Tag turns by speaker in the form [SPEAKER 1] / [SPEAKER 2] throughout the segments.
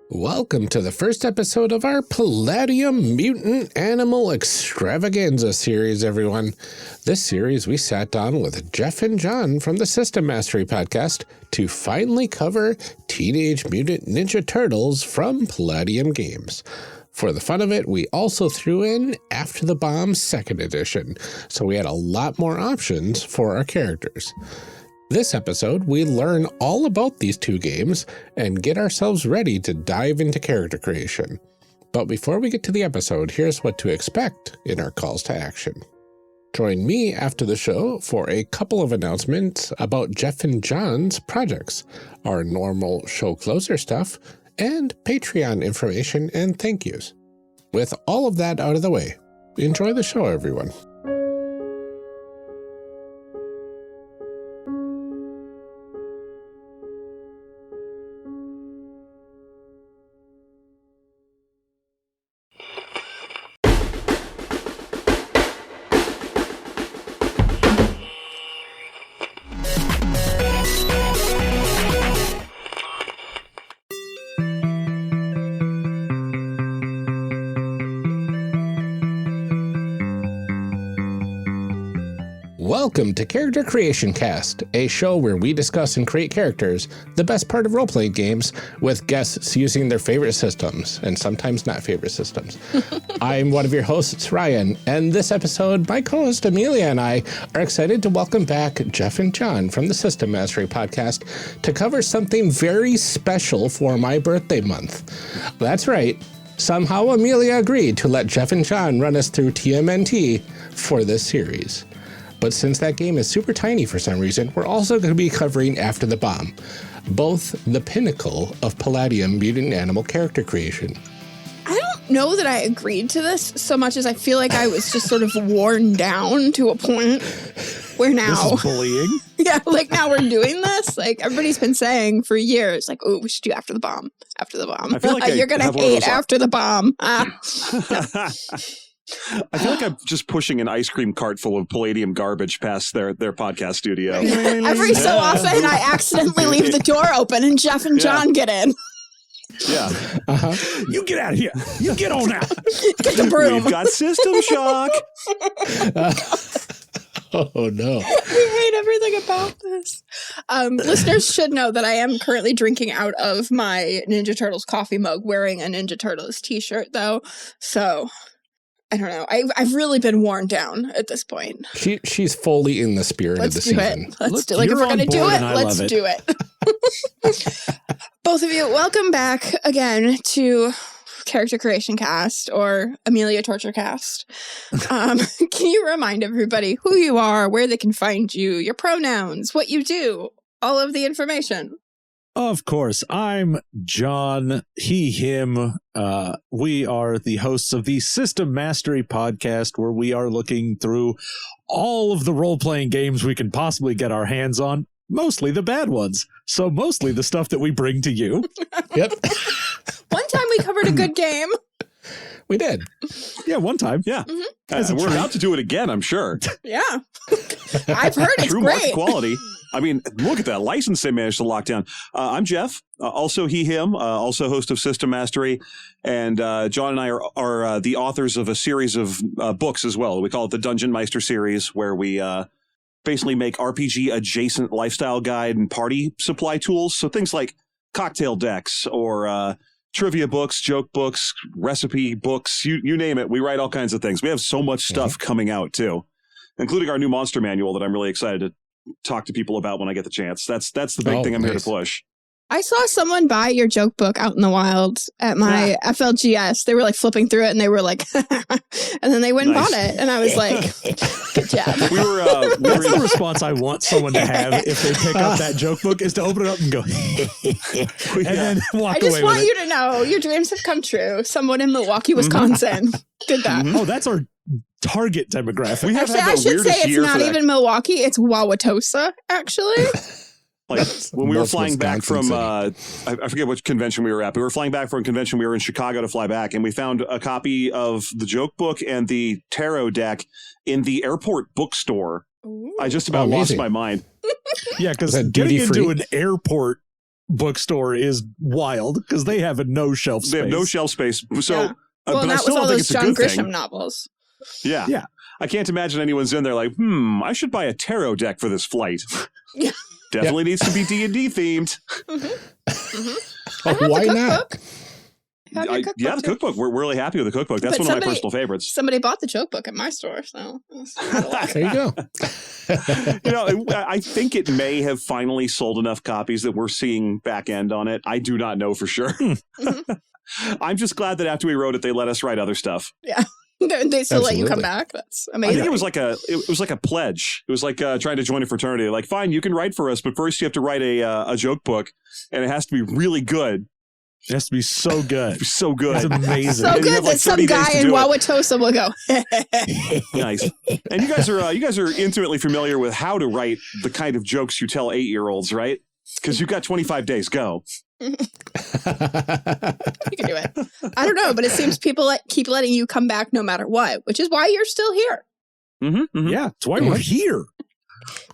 [SPEAKER 1] Welcome to the first episode of our Palladium Mutant Animal Extravaganza series, everyone. This series we sat down with Jef and Jon from the System Mastery podcast to finally cover Teenage Mutant Ninja Turtles from Palladium Games. For the fun of it, we also threw in After the Bomb 2nd Edition, so we had a lot more options for our characters. This episode, we learn all about these two games and get ourselves ready to dive into character creation. But before we get to the episode, here's what to expect in our calls to action. Join me after the show for a couple of announcements about Jef and Jon's projects, our normal show closer stuff, and Patreon information and thank yous. With all of that out of the way, enjoy the show, everyone. Welcome to Character Creation Cast, a show where we discuss and create characters, the best part of role-playing games, with guests using their favorite systems, and sometimes not favorite systems. I'm one of your hosts, Ryan, and this episode, my co-host Amelia and I are excited to welcome back Jef and Jon from the System Mastery podcast to cover something very special for my birthday month. That's right. Somehow Amelia agreed to let Jef and Jon run us through TMNT for this series. But since that game is super tiny for some reason, we're also going to be covering After the Bomb, both the pinnacle of Palladium mutant animal character creation.
[SPEAKER 2] I don't know that I agreed to this so much as I feel like I was just sort of worn down to a point where now...
[SPEAKER 3] This is bullying?
[SPEAKER 2] Yeah, like now we're doing this. Like everybody's been saying for years, like, oh, we should do After the Bomb. After the Bomb.
[SPEAKER 3] I feel like
[SPEAKER 2] you're going to hate After the Bomb.
[SPEAKER 3] I feel like I'm just pushing an ice cream cart full of Palladium garbage past their podcast studio.
[SPEAKER 2] Every so often, I accidentally leave the door open and Jef and Jon get in.
[SPEAKER 3] Yeah.
[SPEAKER 4] You get out of here. You get on out.
[SPEAKER 2] Get the broom.
[SPEAKER 3] We've got system shock.
[SPEAKER 1] Oh, no.
[SPEAKER 2] We hate everything about this. Listeners should know that I am currently drinking out of my Ninja Turtles coffee mug wearing a Ninja Turtles t-shirt, though. So... I don't know. I've really been worn down at this point.
[SPEAKER 1] She's fully in the spirit of the season.
[SPEAKER 2] Let's do it. Like, if we're going to do it, let's do it. Both of you, welcome back again to Character Creation Cast or Amelia Torture Cast. Can you remind everybody who you are, where they can find you, your pronouns, what you do, all of the information?
[SPEAKER 4] Of course, I'm Jon, he, him. We are the hosts of the System Mastery podcast, where we are looking through all of the role-playing games we can possibly get our hands on, mostly the bad ones. So mostly the stuff that we bring to you.
[SPEAKER 1] Yep.
[SPEAKER 2] One time we covered a good game.
[SPEAKER 1] We did.
[SPEAKER 4] Yeah, one time.
[SPEAKER 3] Yeah. We're about to do it again, I'm sure.
[SPEAKER 2] Yeah. I've heard it's
[SPEAKER 3] True
[SPEAKER 2] great.
[SPEAKER 3] market quality. I mean, look at that license they managed to lock down. I'm Jef, also he, him, also host of System Mastery. And Jon and I are the authors of a series of books as well. We call it the Dungeonmeister series, where we basically make RPG adjacent lifestyle guide and party supply tools. So things like cocktail decks or trivia books, joke books, recipe books, you name it. We write all kinds of things. We have so much stuff coming out, too, including our new monster manual that I'm really excited to talk to people about when I get the chance. That's the big thing I'm here to push.
[SPEAKER 2] I saw someone buy your joke book out in the wild at my FLGS. They were like flipping through it and they were like, and then they went and bought it. And I was like, good job.
[SPEAKER 4] That's the response I want someone to have if they pick up that joke book, is to open it up and go, and then walk away.
[SPEAKER 2] I just want you to know your dreams have come true. Someone in Milwaukee, Wisconsin did that.
[SPEAKER 4] Oh, that's our target demographic.
[SPEAKER 3] We have
[SPEAKER 2] actually, I should say it's not even Milwaukee. It's Wauwatosa, actually.
[SPEAKER 3] Like when we were flying back from, I forget which convention we were at, but we were flying back from a convention. We were in Chicago to fly back, and we found a copy of the joke book and the tarot deck in the airport bookstore. Ooh. I just about lost my mind.
[SPEAKER 4] Yeah, because getting into an airport bookstore is wild because they have no shelf space.
[SPEAKER 3] They have no shelf space. So,
[SPEAKER 2] Yeah. Well,
[SPEAKER 3] but I
[SPEAKER 2] that
[SPEAKER 3] still
[SPEAKER 2] was all
[SPEAKER 3] don't think
[SPEAKER 2] those
[SPEAKER 3] it's a
[SPEAKER 2] John
[SPEAKER 3] good
[SPEAKER 2] Grisham
[SPEAKER 3] thing.
[SPEAKER 2] novels.
[SPEAKER 3] Yeah.
[SPEAKER 4] Yeah.
[SPEAKER 3] I can't imagine anyone's in there like, I should buy a tarot deck for this flight.
[SPEAKER 2] Yeah.
[SPEAKER 3] Definitely needs to be D&D themed.
[SPEAKER 1] Why not?
[SPEAKER 3] The cookbook. We're really happy with the cookbook. That's one of my personal favorites.
[SPEAKER 2] Somebody bought the joke book at my store, so
[SPEAKER 1] There you go.
[SPEAKER 3] I think it may have finally sold enough copies that we're seeing back end on it. I do not know for sure. I'm just glad that after we wrote it, they let us write other stuff.
[SPEAKER 2] Yeah. They still let you come
[SPEAKER 1] Absolutely.
[SPEAKER 2] back. That's amazing.
[SPEAKER 3] I think it was like a pledge. It was like trying to join a fraternity. Like, fine, you can write for us, but first you have to write a joke book, and it has to be really good.
[SPEAKER 4] It has to be so good.
[SPEAKER 3] So good.
[SPEAKER 4] It's amazing.
[SPEAKER 2] so good that some guy in Wauwatosa will go.
[SPEAKER 3] Nice. And you guys are intimately familiar with how to write the kind of jokes you tell 8-year-olds, right? Because you've got 25 days. Go.
[SPEAKER 2] You can do it. I don't know, but it seems people keep letting you come back no matter what, which is why you're still here.
[SPEAKER 4] Yeah, it's why we're here.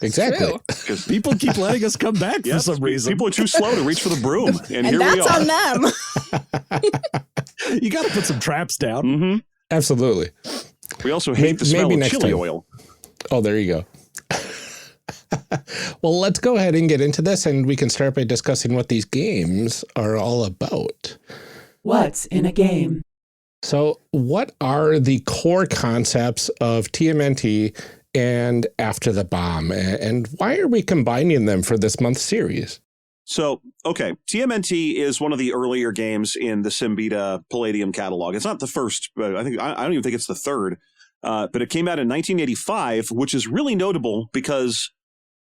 [SPEAKER 1] Exactly.
[SPEAKER 3] Because
[SPEAKER 4] People keep letting us come back for some reason.
[SPEAKER 3] people are too slow to reach for the broom, and here
[SPEAKER 2] that's
[SPEAKER 3] we are.
[SPEAKER 2] on them.
[SPEAKER 4] You got to put some traps down.
[SPEAKER 3] Mm-hmm.
[SPEAKER 1] Absolutely.
[SPEAKER 3] We also hate the smell of
[SPEAKER 1] next
[SPEAKER 3] chili
[SPEAKER 1] time.
[SPEAKER 3] oil.
[SPEAKER 1] Oh, there you go. Well, let's go ahead and get into this, and we can start by discussing what these games are all about.
[SPEAKER 5] What's in a game?
[SPEAKER 1] So what are the core concepts of TMNT and After the Bomb, and why are we combining them for this month's series?
[SPEAKER 3] So, okay, TMNT is one of the earlier games in the Simbita Palladium catalog. It's not the first, but I don't even think it's the third. But it came out in 1985, which is really notable because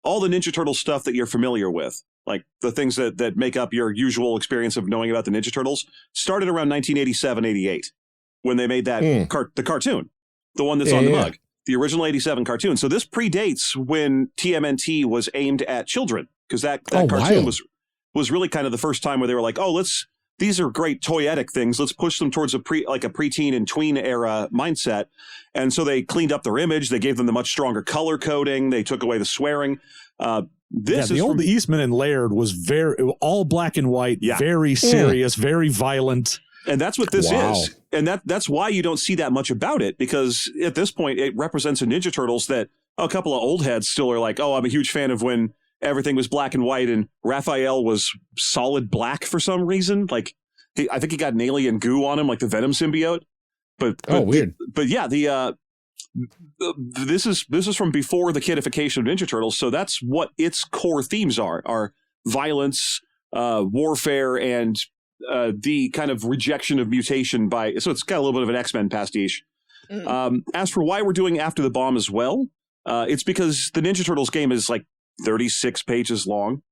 [SPEAKER 3] all the Ninja Turtle stuff that you're familiar with, like the things that make up your usual experience of knowing about the Ninja Turtles, started around 1987, 88, when they made that the cartoon, the one that's on the mug, the original 87 cartoon. So this predates when TMNT was aimed at children, because that cartoon was really kind of the first time where they were like, these are great toyetic things. Let's push them towards a preteen and tween era mindset. And so they cleaned up their image. They gave them the much stronger color coding. They took away the swearing.
[SPEAKER 4] The old Eastman and Laird was all black and white, very serious, very violent.
[SPEAKER 3] And that's what this is. And that's why you don't see that much about it, because at this point it represents a Ninja Turtles that a couple of old heads still are like, I'm a huge fan of when everything was black and white and Raphael was solid black for some reason. Like I think he got an alien goo on him, like the Venom symbiote. But
[SPEAKER 1] weird.
[SPEAKER 3] But yeah, this is from before the kidification of Ninja Turtles. So that's what its core themes are violence, warfare, and the kind of rejection of mutation so it's got a little bit of an X-Men pastiche. As for why we're doing After the Bomb as well, it's because the Ninja Turtles game is like 36 pages long.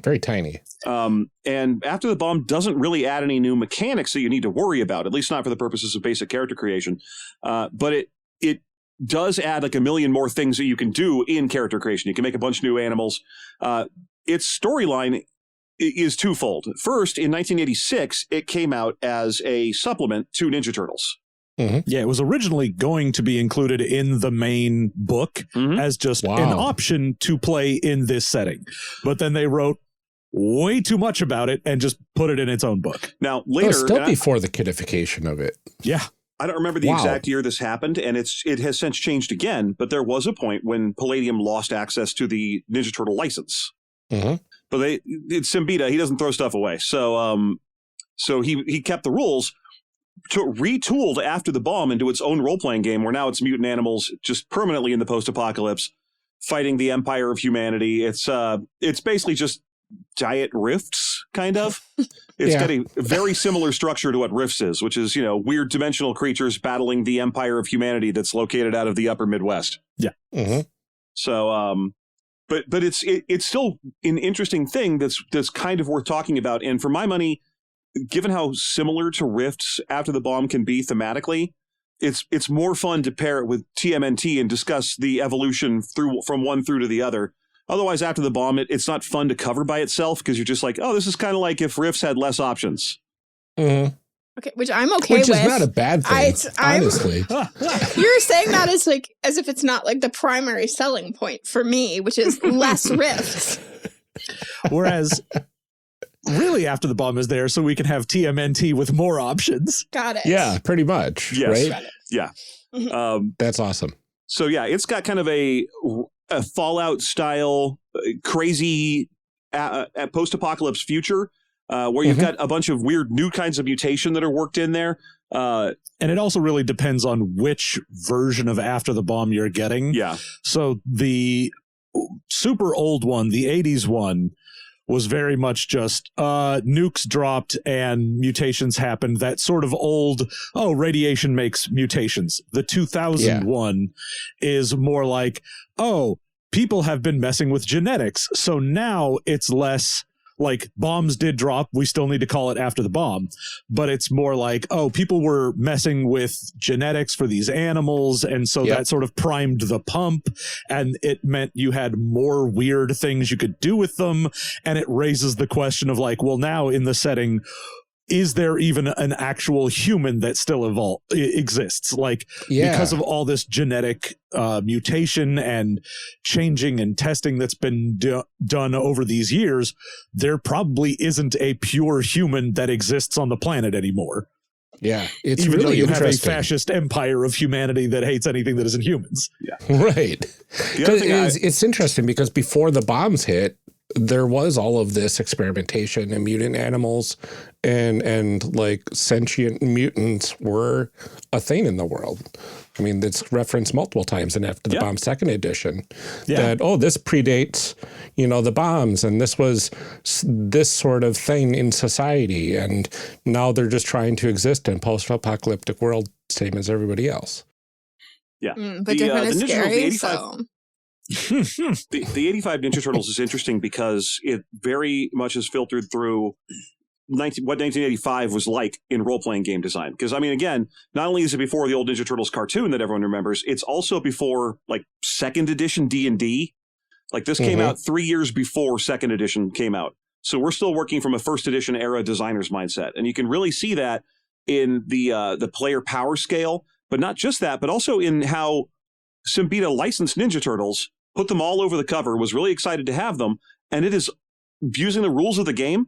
[SPEAKER 1] Very tiny.
[SPEAKER 3] And After the Bomb doesn't really add any new mechanics that you need to worry about, at least not for the purposes of basic character creation. But it does add like a million more things that you can do in character creation. You can make a bunch of new animals. Its storyline is twofold. First, in 1986, it came out as a supplement to Ninja Turtles.
[SPEAKER 4] Mm-hmm. Yeah, it was originally going to be included in the main book as just an option to play in this setting. But then they wrote way too much about it and just put it in its own book.
[SPEAKER 3] Now, later...
[SPEAKER 1] It was still before the kidification of it.
[SPEAKER 4] Yeah.
[SPEAKER 3] I don't remember the exact year this happened, and it has since changed again, but there was a point when Palladium lost access to the Ninja Turtle license.
[SPEAKER 1] Mm-hmm.
[SPEAKER 3] But it's Simbita, he doesn't throw stuff away. So he kept the rules, retooled After the Bomb into its own role-playing game, where now it's mutant animals just permanently in the post-apocalypse, fighting the empire of humanity. It's basically just Diet Rifts, kind of. It's got a very similar structure to what Rifts is, which is, weird dimensional creatures battling the empire of humanity that's located out of the upper Midwest.
[SPEAKER 4] Yeah.
[SPEAKER 1] Mm-hmm.
[SPEAKER 3] So, but it's still an interesting thing that's kind of worth talking about. And for my money, given how similar to Rifts After the Bomb can be thematically, it's more fun to pair it with TMNT and discuss the evolution from one through to the other. Otherwise, After the Bomb, it's not fun to cover by itself, because you're just like, this is kind of like if Rifts had less options.
[SPEAKER 1] Mm-hmm.
[SPEAKER 2] Okay, which I'm okay with.
[SPEAKER 1] Which is not a bad thing, honestly.
[SPEAKER 2] You're saying that as if it's not like the primary selling point for me, which is less Rifts.
[SPEAKER 4] Whereas really after the bomb is there so we can have TMNT with more options.
[SPEAKER 2] Got it.
[SPEAKER 1] Yeah, pretty much.
[SPEAKER 3] Yes.
[SPEAKER 1] Right?
[SPEAKER 3] Yeah.
[SPEAKER 1] That's awesome.
[SPEAKER 3] So yeah, it's got kind of a Fallout style, crazy post-apocalypse future where you've got a bunch of weird new kinds of mutation that are worked in there.
[SPEAKER 4] And it also really depends on which version of After the Bomb you're getting.
[SPEAKER 3] Yeah.
[SPEAKER 4] So the super old one, the 80s one, was very much just nukes dropped and mutations happened. That sort of old, radiation makes mutations. The 2000 one is more like, people have been messing with genetics. So now it's less like bombs did drop. We still need to call it After the Bomb. But it's more like, people were messing with genetics for these animals. And so that sort of primed the pump. And it meant you had more weird things you could do with them. And it raises the question of like, well, now in the setting, is there even an actual human that still exists? Like, because of all this genetic mutation and changing and testing that's been done over these years, there probably isn't a pure human that exists on the planet anymore.
[SPEAKER 1] Yeah, it's
[SPEAKER 4] even
[SPEAKER 1] really
[SPEAKER 4] though you have a
[SPEAKER 1] interesting.
[SPEAKER 4] fascist empire of humanity that hates anything that isn't humans.
[SPEAKER 3] Yeah,
[SPEAKER 1] right. It's interesting because before the bombs hit, there was all of this experimentation and mutant animals and like sentient mutants were a thing in the world. I mean, it's referenced multiple times in After the Bomb second edition that, this predates, the bombs and this was this sort of thing in society. And now they're just trying to exist in post-apocalyptic world, same as everybody else.
[SPEAKER 3] Yeah.
[SPEAKER 2] But different is scary, so...
[SPEAKER 3] the 85 Ninja Turtles is interesting because it very much is filtered through what 1985 was like in role-playing game design. Because, I mean, again, not only is it before the old Ninja Turtles cartoon that everyone remembers, it's also before, like, second edition D&D. Like, this came out 3 years before second edition came out. So we're still working from a first edition era designer's mindset. And you can really see that in the player power scale, but not just that, but also in how Simbita licensed Ninja Turtles, put them all over the cover, was really excited to have them, and it is, using the rules of the game,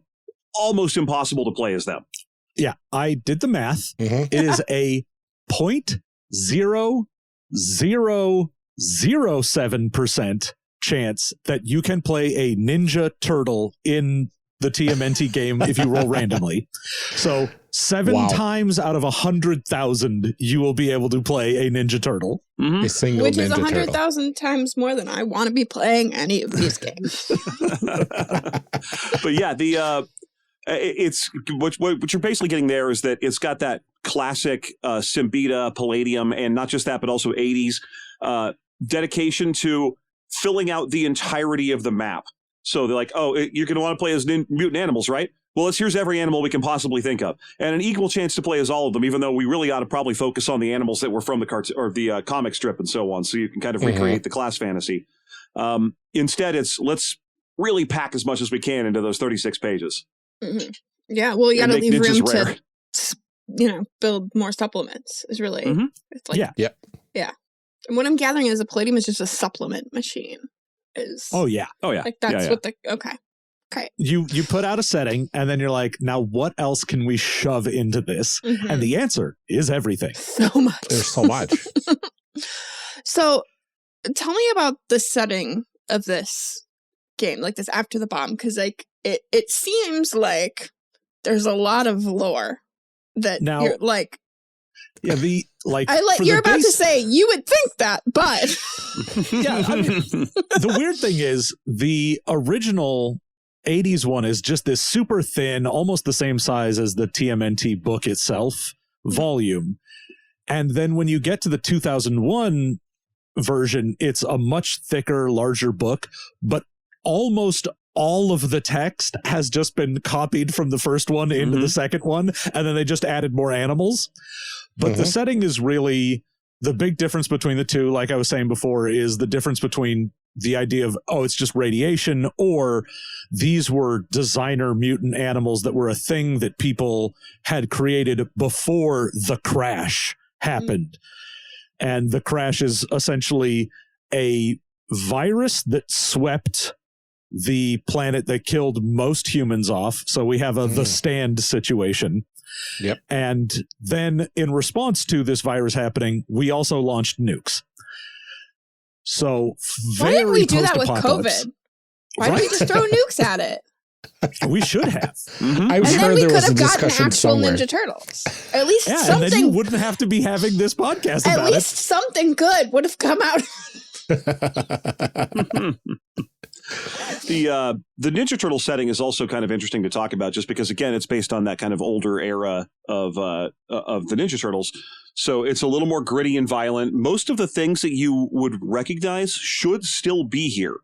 [SPEAKER 3] almost impossible to play as them.
[SPEAKER 4] Yeah, I did the math. It is a 0.0007% chance that you can play a Ninja Turtle in the TMNT game if you roll randomly. So 7 times out of 100,000, you will be able to play a Ninja Turtle.
[SPEAKER 1] A single
[SPEAKER 2] Which
[SPEAKER 1] Ninja
[SPEAKER 2] is
[SPEAKER 1] Turtle.
[SPEAKER 2] 100,000 times more than I want to be playing any of these games.
[SPEAKER 3] But yeah, it's what you're basically getting there is that it's got that classic Simbita, Palladium, and not just that, but also 80s dedication to filling out the entirety of the map. So they're like, you're going to want to play as mutant animals, right? Well, here's every animal we can possibly think of. And an equal chance to play as all of them, even though we really ought to probably focus on the animals that were from the cartoon or the comic strip and so on, so you can kind of recreate the class fantasy. Instead, let's really pack as much as we can into those 36 pages.
[SPEAKER 2] Yeah, well, you got to leave room
[SPEAKER 3] rare.
[SPEAKER 2] to, build more supplements is really, it's like,
[SPEAKER 1] Yeah.
[SPEAKER 2] And what I'm gathering is the Palladium is just a supplement machine.
[SPEAKER 4] Yeah.
[SPEAKER 2] Like that's what okay.
[SPEAKER 4] You put out a setting and then you're like, now what else can we shove into this? And the answer is everything.
[SPEAKER 2] So much.
[SPEAKER 1] There's so much.
[SPEAKER 2] So tell me about the setting of this game, like this After the Bomb, because like it seems like there's a lot of lore that you're like.
[SPEAKER 4] Yeah,
[SPEAKER 2] you're about to say you would think that, but
[SPEAKER 4] yeah, I mean, the weird thing is the original 80s one is just this super thin, almost the same size as the TMNT book itself, volume. And then when you get to the 2001 version, it's a much thicker, larger book, but almost all of the text has just been copied from the first one into the second one, and then they just added more animals. But the setting is really the big difference between the two, like I was saying before, is the difference between the idea of, it's just radiation, or these were designer mutant animals that were a thing that people had created before the crash happened. And the crash is essentially a virus that swept the planet that killed most humans off. So we have the stand situation.
[SPEAKER 1] Yep.
[SPEAKER 4] And then in response to this virus happening, we also launched nukes. So
[SPEAKER 2] why didn't we do that with COVID? Why didn't we just throw nukes at it?
[SPEAKER 4] We should have.
[SPEAKER 1] I'm
[SPEAKER 2] And
[SPEAKER 1] sure
[SPEAKER 2] then we
[SPEAKER 1] there
[SPEAKER 2] could
[SPEAKER 1] was a
[SPEAKER 2] have gotten
[SPEAKER 1] discussion
[SPEAKER 2] actual
[SPEAKER 1] somewhere.
[SPEAKER 2] Ninja Turtles. At least
[SPEAKER 4] Yeah,
[SPEAKER 2] something.
[SPEAKER 4] and then you wouldn't have to be having this podcast
[SPEAKER 2] At
[SPEAKER 4] about
[SPEAKER 2] least something good would have come out.
[SPEAKER 3] The Ninja Turtle setting is also kind of interesting to talk about, just because again it's based on that kind of older era of the Ninja Turtles, so it's a little more gritty and violent. Most of the things that you would recognize should still be here.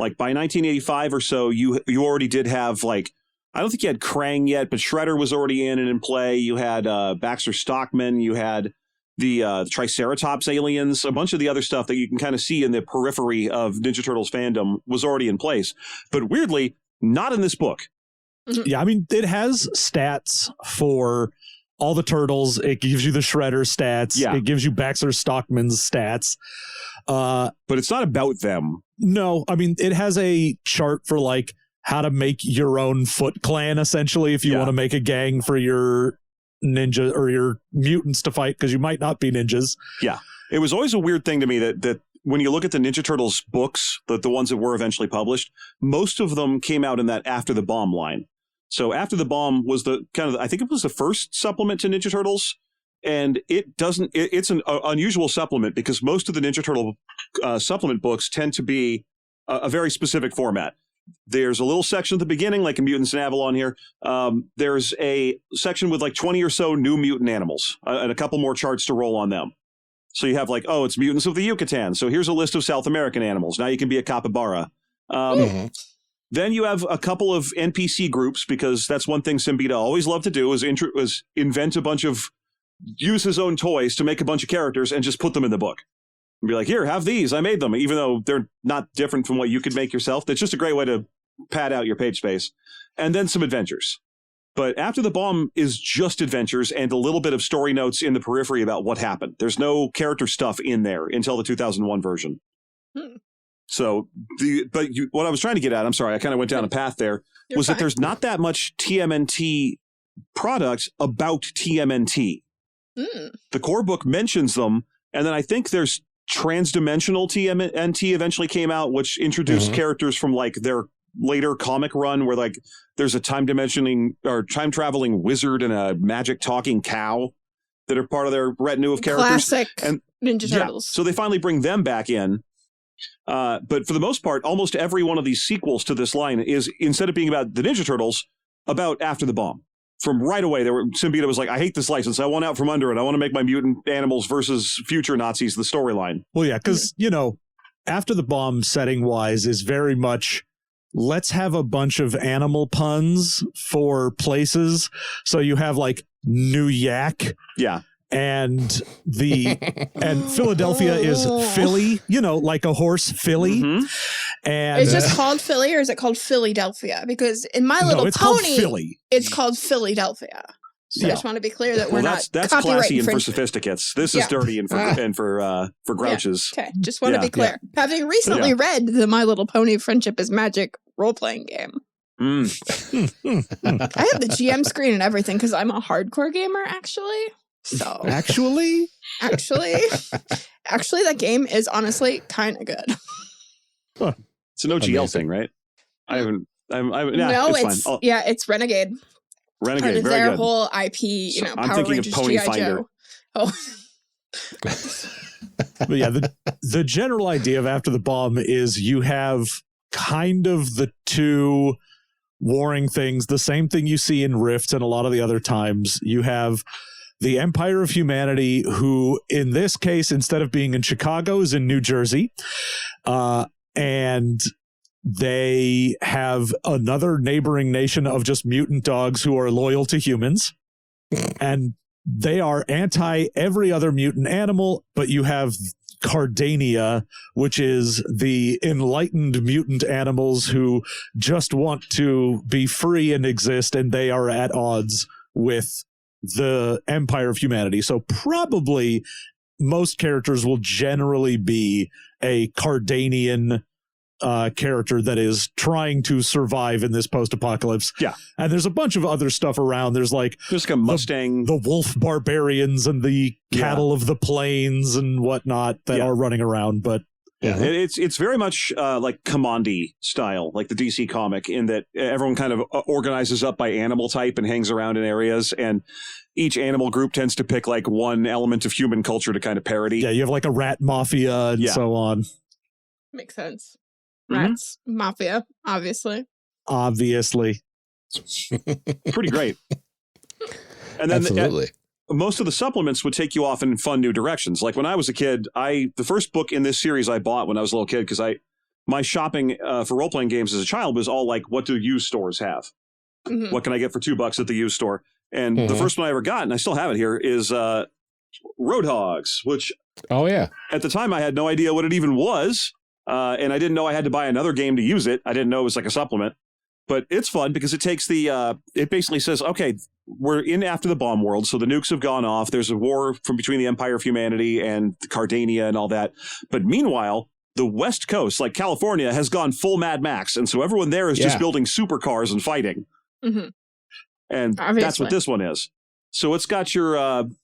[SPEAKER 3] Like by 1985 or so, you already did have, like, I don't think you had Krang yet, but Shredder was already in and in play. You had Baxter Stockman. You had the Triceratops aliens. A bunch of the other stuff that you can kind of see in the periphery of Ninja Turtles fandom was already in place. But weirdly, not in this book.
[SPEAKER 4] Yeah, I mean, it has stats for all the turtles. It gives you the Shredder stats.
[SPEAKER 3] Yeah.
[SPEAKER 4] It gives you Baxter Stockman's stats.
[SPEAKER 3] But it's not about them.
[SPEAKER 4] No, I mean, it has a chart for like how to make your own Foot Clan, essentially, if you want to make a gang for your ninja or your mutants to fight, because you might not be ninjas.
[SPEAKER 3] Yeah. It was always a weird thing to me that when you look at the Ninja Turtles books, the ones that were eventually published, most of them came out in that After the Bomb line. So After the Bomb was I think it was the first supplement to Ninja Turtles. And it's an unusual supplement because most of the Ninja Turtle supplement books tend to be a very specific format. There's a little section at the beginning, like in Mutants in Avalon here. There's a section with like 20 or so new mutant animals and a couple more charts to roll on them. So you have like, oh, it's Mutants of the Yucatan. So here's a list of South American animals. Now you can be a capybara. Then you have a couple of NPC groups, because that's one thing Simbita always loved to do, is invent a bunch of, use his own toys to make a bunch of characters and just put them in the book. And be like, here, have these. I made them, even though they're not different from what you could make yourself. That's just a great way to pad out your page space. And then some adventures. But After the Bomb is just adventures and a little bit of story notes in the periphery about what happened. There's no character stuff in there until the 2001 version. So, what I was trying to get at, I'm sorry, I kind of went down a path there, was that there's not that much TMNT product about TMNT. The core book mentions them, and then I think there's Transdimensional TMNT eventually came out, which introduced characters from like their later comic run, where like there's a time traveling wizard and a magic talking cow that are part of their retinue of characters.
[SPEAKER 2] Classic and Ninja Turtles.
[SPEAKER 3] So they finally bring them back in. But for the most part, almost every one of these sequels to this line is, instead of being about the Ninja Turtles, about After the Bomb. From right away, Simbita was like, I hate this license. I want out from under it. I want to make my mutant animals versus future Nazis the storyline.
[SPEAKER 4] Well, yeah, because, After the Bomb setting-wise is very much, let's have a bunch of animal puns for places. So you have, like, New Yak.
[SPEAKER 3] Yeah.
[SPEAKER 4] And Philadelphia is Philly, like a horse, Philly. And
[SPEAKER 2] it's just called Philly, or is it called Philadelphia? Because in My Little
[SPEAKER 4] it's
[SPEAKER 2] Pony,
[SPEAKER 4] called Philly.
[SPEAKER 2] It's called Philadelphia. So I just want to be clear that we're not
[SPEAKER 3] that's
[SPEAKER 2] copyright
[SPEAKER 3] classy and for
[SPEAKER 2] infringement.
[SPEAKER 3] sophisticates. This is dirty and for grouches.
[SPEAKER 2] Okay, just want to be clear. Having recently read the My Little Pony Friendship is Magic role-playing game. I have the GM screen and everything because I'm a hardcore gamer, actually. So
[SPEAKER 4] actually,
[SPEAKER 2] that game is honestly kind of good.
[SPEAKER 3] Huh. It's an OGL thing, right?
[SPEAKER 2] No,
[SPEAKER 3] it's fine.
[SPEAKER 2] It's Renegade.
[SPEAKER 3] Renegade,
[SPEAKER 2] Part of
[SPEAKER 3] very
[SPEAKER 2] their
[SPEAKER 3] good.
[SPEAKER 2] whole IP,
[SPEAKER 3] So I'm
[SPEAKER 2] Power
[SPEAKER 3] thinking
[SPEAKER 2] Rangers,
[SPEAKER 3] of Pony
[SPEAKER 2] G.I.
[SPEAKER 3] Finder.
[SPEAKER 2] Joe. Oh.
[SPEAKER 4] But yeah, the general idea of After the Bomb is you have kind of the two warring things, the same thing you see in Rift and a lot of the other times. You have the Empire of Humanity, who in this case, instead of being in Chicago, is in New Jersey. And they have another neighboring nation of just mutant dogs who are loyal to humans. And they are anti every other mutant animal, but you have Cardania, which is the enlightened mutant animals who just want to be free and exist, and they are at odds with the Empire of Humanity. So probably most characters will generally be a Cardanian character that is trying to survive in this post-apocalypse.
[SPEAKER 3] Yeah.
[SPEAKER 4] And there's a bunch of other stuff around. There's like
[SPEAKER 3] a Mustang,
[SPEAKER 4] the wolf barbarians and the cattle of the plains and whatnot that are running around. But
[SPEAKER 3] yeah, it's very much like Commandy style, like the DC comic, in that everyone kind of organizes up by animal type and hangs around in areas, and each animal group tends to pick like one element of human culture to kind of parody.
[SPEAKER 4] Yeah, you have like a rat mafia and so on.
[SPEAKER 2] Makes sense. Rats, mafia, obviously.
[SPEAKER 3] Pretty great. And then
[SPEAKER 1] absolutely.
[SPEAKER 3] Most of the supplements would take you off in fun new directions. Like when I was a kid, the first book in this series I bought when I was a little kid, because my shopping for role-playing games as a child was all like, what do used stores have? Mm-hmm. What can I get for $2 at the used store? And the first one I ever got, and I still have it here, is Roadhogs, which at the time I had no idea what it even was. And I didn't know I had to buy another game to use it. I didn't know it was like a supplement. But it's fun because it takes it basically says, okay, we're in after the bomb world, so the nukes have gone off. There's a war between the Empire of Humanity and Cardania and all that. But meanwhile, the West Coast, like California, has gone full Mad Max. And so everyone there is just building supercars and fighting. Mm-hmm. And that's what this one is. So it's got your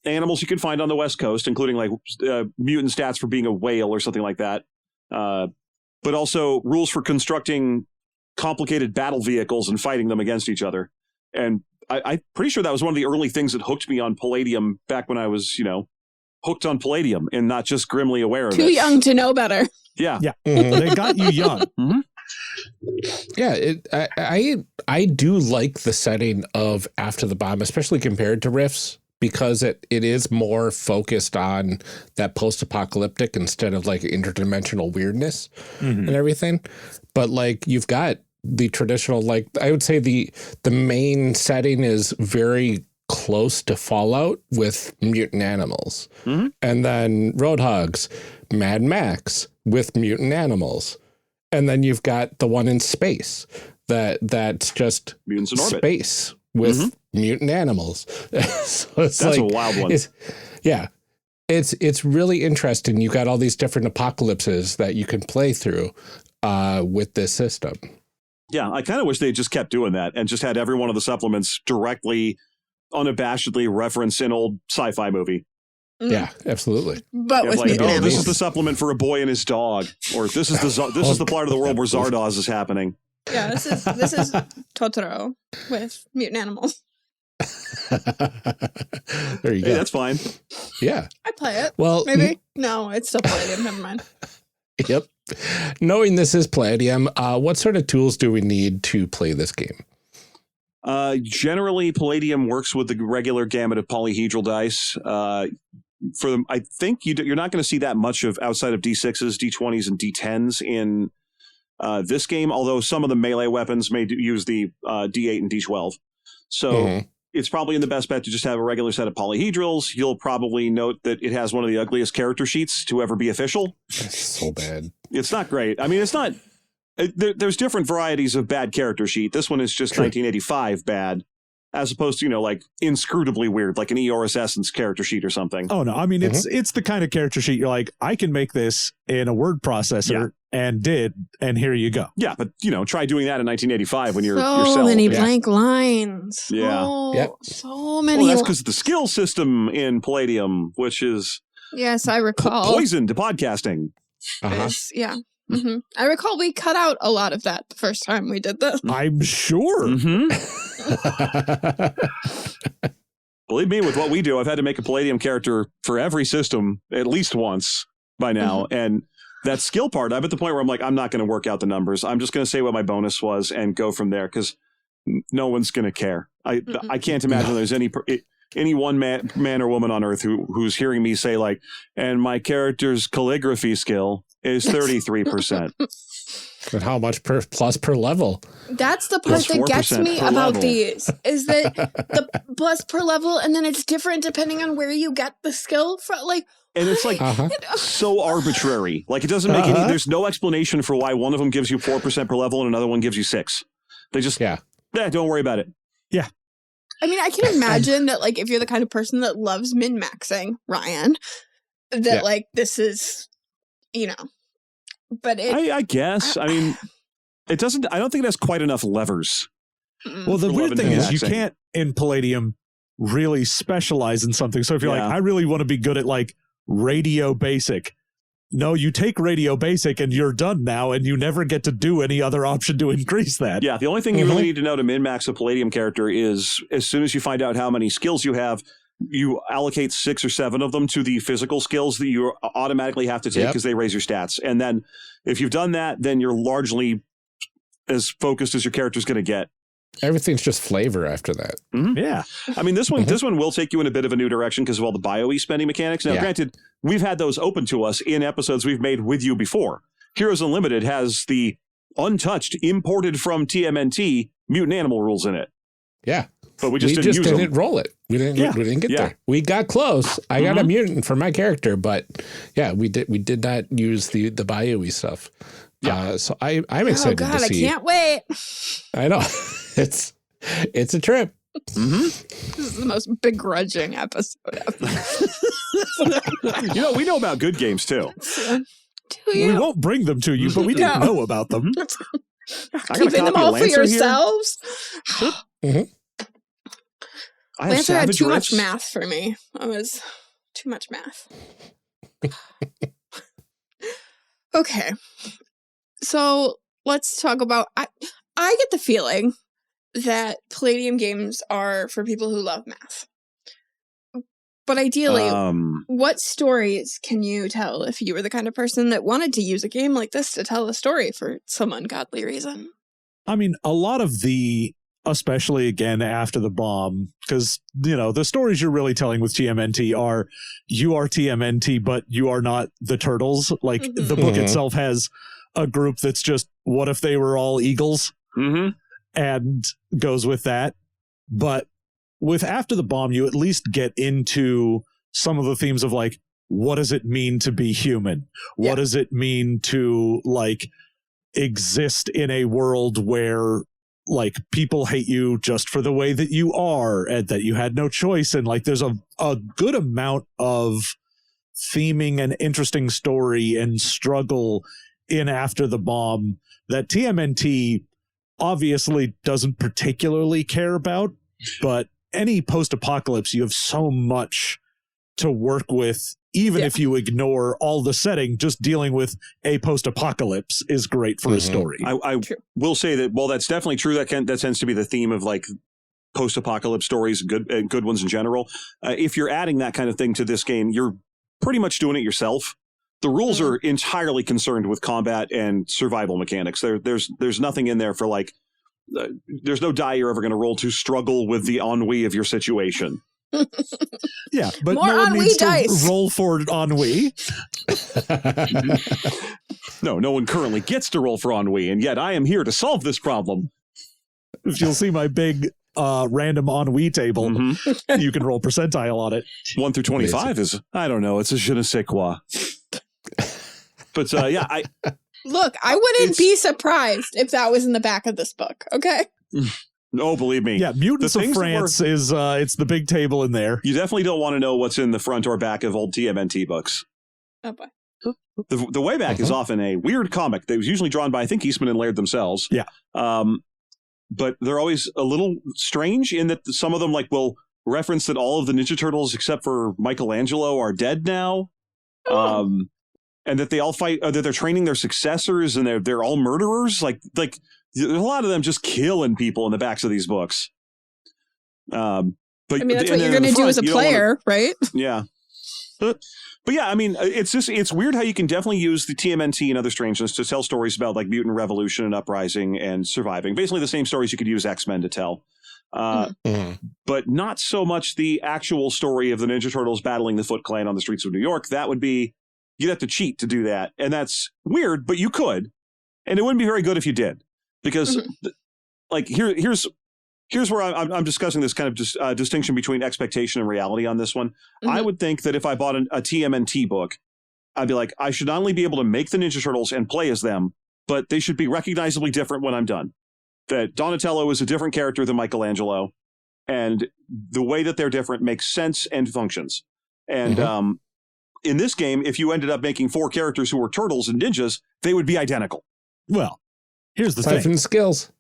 [SPEAKER 3] animals you can find on the West Coast, including like mutant stats for being a whale or something like that. But also rules for constructing complicated battle vehicles and fighting them against each other. And I'm pretty sure that was one of the early things that hooked me on Palladium back when I was, hooked on Palladium and not just grimly aware of it.
[SPEAKER 2] Too young to know better.
[SPEAKER 4] Yeah. They got you young.
[SPEAKER 3] Mm-hmm.
[SPEAKER 1] Yeah, I do like the setting of After the Bomb, especially compared to Rifts, because it is more focused on that post-apocalyptic instead of like interdimensional weirdness and everything. But like you've got the traditional, like I would say the main setting is very close to Fallout with mutant animals. Mm-hmm. And then Roadhogs, Mad Max with mutant animals. And then you've got the one in space that's just
[SPEAKER 3] mutants in orbit.
[SPEAKER 1] Space with mutant animals. So it's
[SPEAKER 3] that's a wild one.
[SPEAKER 1] It's really interesting. You've got all these different apocalypses that you can play through with this system.
[SPEAKER 3] Yeah, I kind of wish they just kept doing that and just had every one of the supplements directly, unabashedly reference an old sci-fi movie.
[SPEAKER 1] Yeah, absolutely.
[SPEAKER 2] But with
[SPEAKER 3] like, this is the supplement for a boy and his dog, or this is the part of the world where Zardoz is happening.
[SPEAKER 2] Yeah, this is Totoro with mutant animals.
[SPEAKER 1] There you go.
[SPEAKER 3] Hey, that's fine.
[SPEAKER 1] Yeah,
[SPEAKER 2] I play it.
[SPEAKER 1] Well,
[SPEAKER 2] maybe no, it's still Palladium. Never mind.
[SPEAKER 1] Yep. Knowing this is Palladium, what sort of tools do we need to play this game?
[SPEAKER 3] Generally, Palladium works with the regular gamut of polyhedral dice. For them, I think you're not going to see that much of outside of D6s, D20s, and D10s in this game, although some of the melee weapons may use the D8 and D12. So it's probably in the best bet to just have a regular set of polyhedrals. You'll probably note that it has one of the ugliest character sheets to ever be official.
[SPEAKER 1] It's so bad.
[SPEAKER 3] It's not great. I mean, it's not... There's different varieties of bad character sheet. This one is just 1985 bad, as opposed to, like inscrutably weird, like an Eoris Essence character sheet or something.
[SPEAKER 4] Oh, no. I mean, it's the kind of character sheet you're like, I can make this in a word processor and here you go.
[SPEAKER 3] Yeah, but, try doing that in 1985 when you're
[SPEAKER 2] so
[SPEAKER 3] yourself.
[SPEAKER 2] Many blank lines.
[SPEAKER 3] Yeah.
[SPEAKER 2] So many.
[SPEAKER 3] Well, that's because of the skill system in Palladium, which is...
[SPEAKER 2] Yes, I recall.
[SPEAKER 3] Poison to podcasting.
[SPEAKER 2] Yeah. Mm-hmm. I recall we cut out a lot of that the first time we did this.
[SPEAKER 4] I'm sure.
[SPEAKER 3] Believe me, with what we do, I've had to make a Palladium character for every system at least once by now. And that skill part, I'm at the point where I'm like, I'm not going to work out the numbers. I'm just going to say what my bonus was and go from there because no one's going to care. I can't imagine there's any one man or woman on Earth who's hearing me say like, and my character's calligraphy skill is 33%.
[SPEAKER 1] But how much plus per level?
[SPEAKER 2] That's the part that gets me about these, is that the plus per level, and then it's different depending on where you get the skill from. Like,
[SPEAKER 3] and it's like so arbitrary. Like it doesn't make any. There's no explanation for why one of them gives you 4% per level and another one gives you 6. They just don't worry about it.
[SPEAKER 4] Yeah.
[SPEAKER 2] I mean, I can imagine that, like, if you're the kind of person that loves min-maxing, Ryan, that like this is, But
[SPEAKER 3] I guess. I mean, it doesn't. I don't think it has quite enough levers.
[SPEAKER 4] Well, the weird thing is you
[SPEAKER 3] indexing.
[SPEAKER 4] can't in Palladium really specialize in something. So if you're like, I really want to be good at like radio basic. No, you take radio basic and you're done now, and you never get to do any other option to increase that.
[SPEAKER 3] Yeah, the only thing you really need to know to min-max a Palladium character is as soon as you find out how many skills you have, you allocate 6 or 7 of them to the physical skills that you automatically have to take because they raise your stats. And then if you've done that, then you're largely as focused as your character's going to get.
[SPEAKER 1] Everything's just flavor after that.
[SPEAKER 3] Mm-hmm.
[SPEAKER 4] Yeah.
[SPEAKER 3] I mean, this one will take you in a bit of a new direction because of all the bio-y spending mechanics. Now, granted, we've had those open to us in episodes we've made with you before. Heroes Unlimited has the untouched, imported from TMNT mutant animal rules in it.
[SPEAKER 1] Yeah.
[SPEAKER 3] But we just didn't
[SPEAKER 1] roll it. We didn't get there. We got close. I got a mutant for my character, but we did not use the bio-y stuff. Yeah. So I'm excited to see.
[SPEAKER 2] I can't wait.
[SPEAKER 1] I know. It's a trip.
[SPEAKER 2] This is the most begrudging episode ever.
[SPEAKER 3] We know about good games too.
[SPEAKER 4] We won't bring them to you, but we didn't know about them.
[SPEAKER 2] Keeping them all for yourselves. Lancer had too much math for me. It was too much math. Okay. So let's talk about... I get the feeling that Palladium games are for people who love math. But ideally, what stories can you tell if you were the kind of person that wanted to use a game like this to tell a story for some ungodly reason?
[SPEAKER 4] I mean, a lot of especially again after the bomb, because, the stories you're really telling with TMNT are, you are TMNT, but you are not the turtles. Like, the book itself has a group that's just, what if they were all eagles? And goes with that. But with After the Bomb, you at least get into some of the themes of like, what does it mean to be human? What does it mean to like exist in a world where like people hate you just for the way that you are and that you had no choice? And like, there's a good amount of theming and interesting story and struggle in After the Bomb that TMNT obviously doesn't particularly care about, but any post-apocalypse, you have so much to work with, even if you ignore all the setting. Just dealing with a post-apocalypse is great for a story.
[SPEAKER 3] I will say that, well, that's definitely true. That tends to be the theme of like post-apocalypse stories, good ones in general. If you're adding that kind of thing to this game, you're pretty much doing it yourself. The rules are entirely concerned with combat and survival mechanics. There's nothing in there for like, there's no die you're ever going to roll to struggle with the ennui of your situation.
[SPEAKER 4] Yeah, but
[SPEAKER 2] more
[SPEAKER 4] no one needs
[SPEAKER 2] dice.
[SPEAKER 4] To roll for ennui.
[SPEAKER 3] No one currently gets to roll for ennui, and yet I am here to solve this problem.
[SPEAKER 4] If you'll see my big random ennui table, you can roll percentile on it.
[SPEAKER 3] 1 through 25 is, I don't know, it's a je ne sais quoi. But
[SPEAKER 2] Look, I wouldn't be surprised if that was in the back of this book, okay?
[SPEAKER 3] No, believe me.
[SPEAKER 4] Yeah, Mutants of France is it's the big table in there.
[SPEAKER 3] You definitely don't want to know what's in the front or back of old TMNT books.
[SPEAKER 2] Oh boy.
[SPEAKER 3] The way back is often a weird comic that was usually drawn by, I think, Eastman and Laird themselves.
[SPEAKER 4] Yeah.
[SPEAKER 3] But they're always a little strange in that some of them will reference that all of the Ninja Turtles except for Michelangelo are dead now. And that they all fight, that they're training their successors, and they're all murderers. Like there's a lot of them just killing people in the backs of these books. But
[SPEAKER 2] I mean, that's what you're going to do as a player, right?
[SPEAKER 3] Yeah. But yeah, I mean, it's weird how you can definitely use the TMNT and other Strangeness to tell stories about like mutant revolution and uprising and surviving. Basically the same stories you could use X-Men to tell. But not so much the actual story of the Ninja Turtles battling the Foot Clan on the streets of New York. That would be, you'd have to cheat to do that. And that's weird, but you could. And it wouldn't be very good if you did. Because like here's where I'm discussing this kind of distinction between expectation and reality on this one. I would think that if I bought a TMNT book, I'd be like, I should not only be able to make the Ninja Turtles and play as them, but they should be recognizably different when I'm done. That Donatello is a different character than Michelangelo, and the way that they're different makes sense and functions. And in this game, if you ended up making 4 characters who were turtles and ninjas, they would be identical.
[SPEAKER 4] Well, here's the
[SPEAKER 1] Aside from
[SPEAKER 4] thing.
[SPEAKER 1] skills.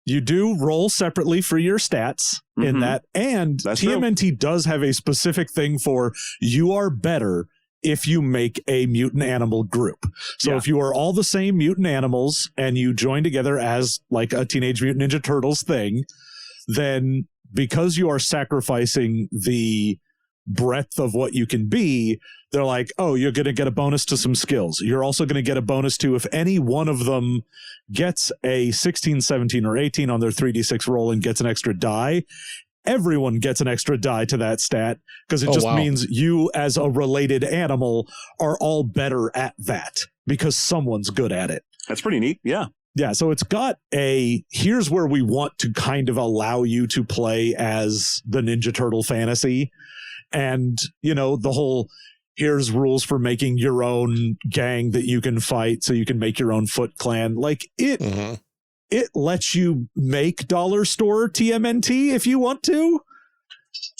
[SPEAKER 4] You do roll separately for your stats in that, and
[SPEAKER 3] That's
[SPEAKER 4] TMNT does have a specific thing for you are better if you make a mutant animal group. So if you are all the same mutant animals and you join together as like a Teenage Mutant Ninja Turtles thing, then because you are sacrificing the breadth of what you can be, they're like, oh, you're going to get a bonus to some skills. You're also going to get a bonus to if any one of them gets a 16, 17, or 18 on their 3d6 roll and gets an extra die, everyone gets an extra die to that stat because it means you as a related animal are all better at that because someone's good at it.
[SPEAKER 3] That's pretty neat. Yeah.
[SPEAKER 4] Yeah, so it's got here's where we want to kind of allow you to play as the Ninja Turtle fantasy. And, the whole here's rules for making your own gang that you can fight so you can make your own Foot Clan. Like it lets you make dollar store TMNT if you want to.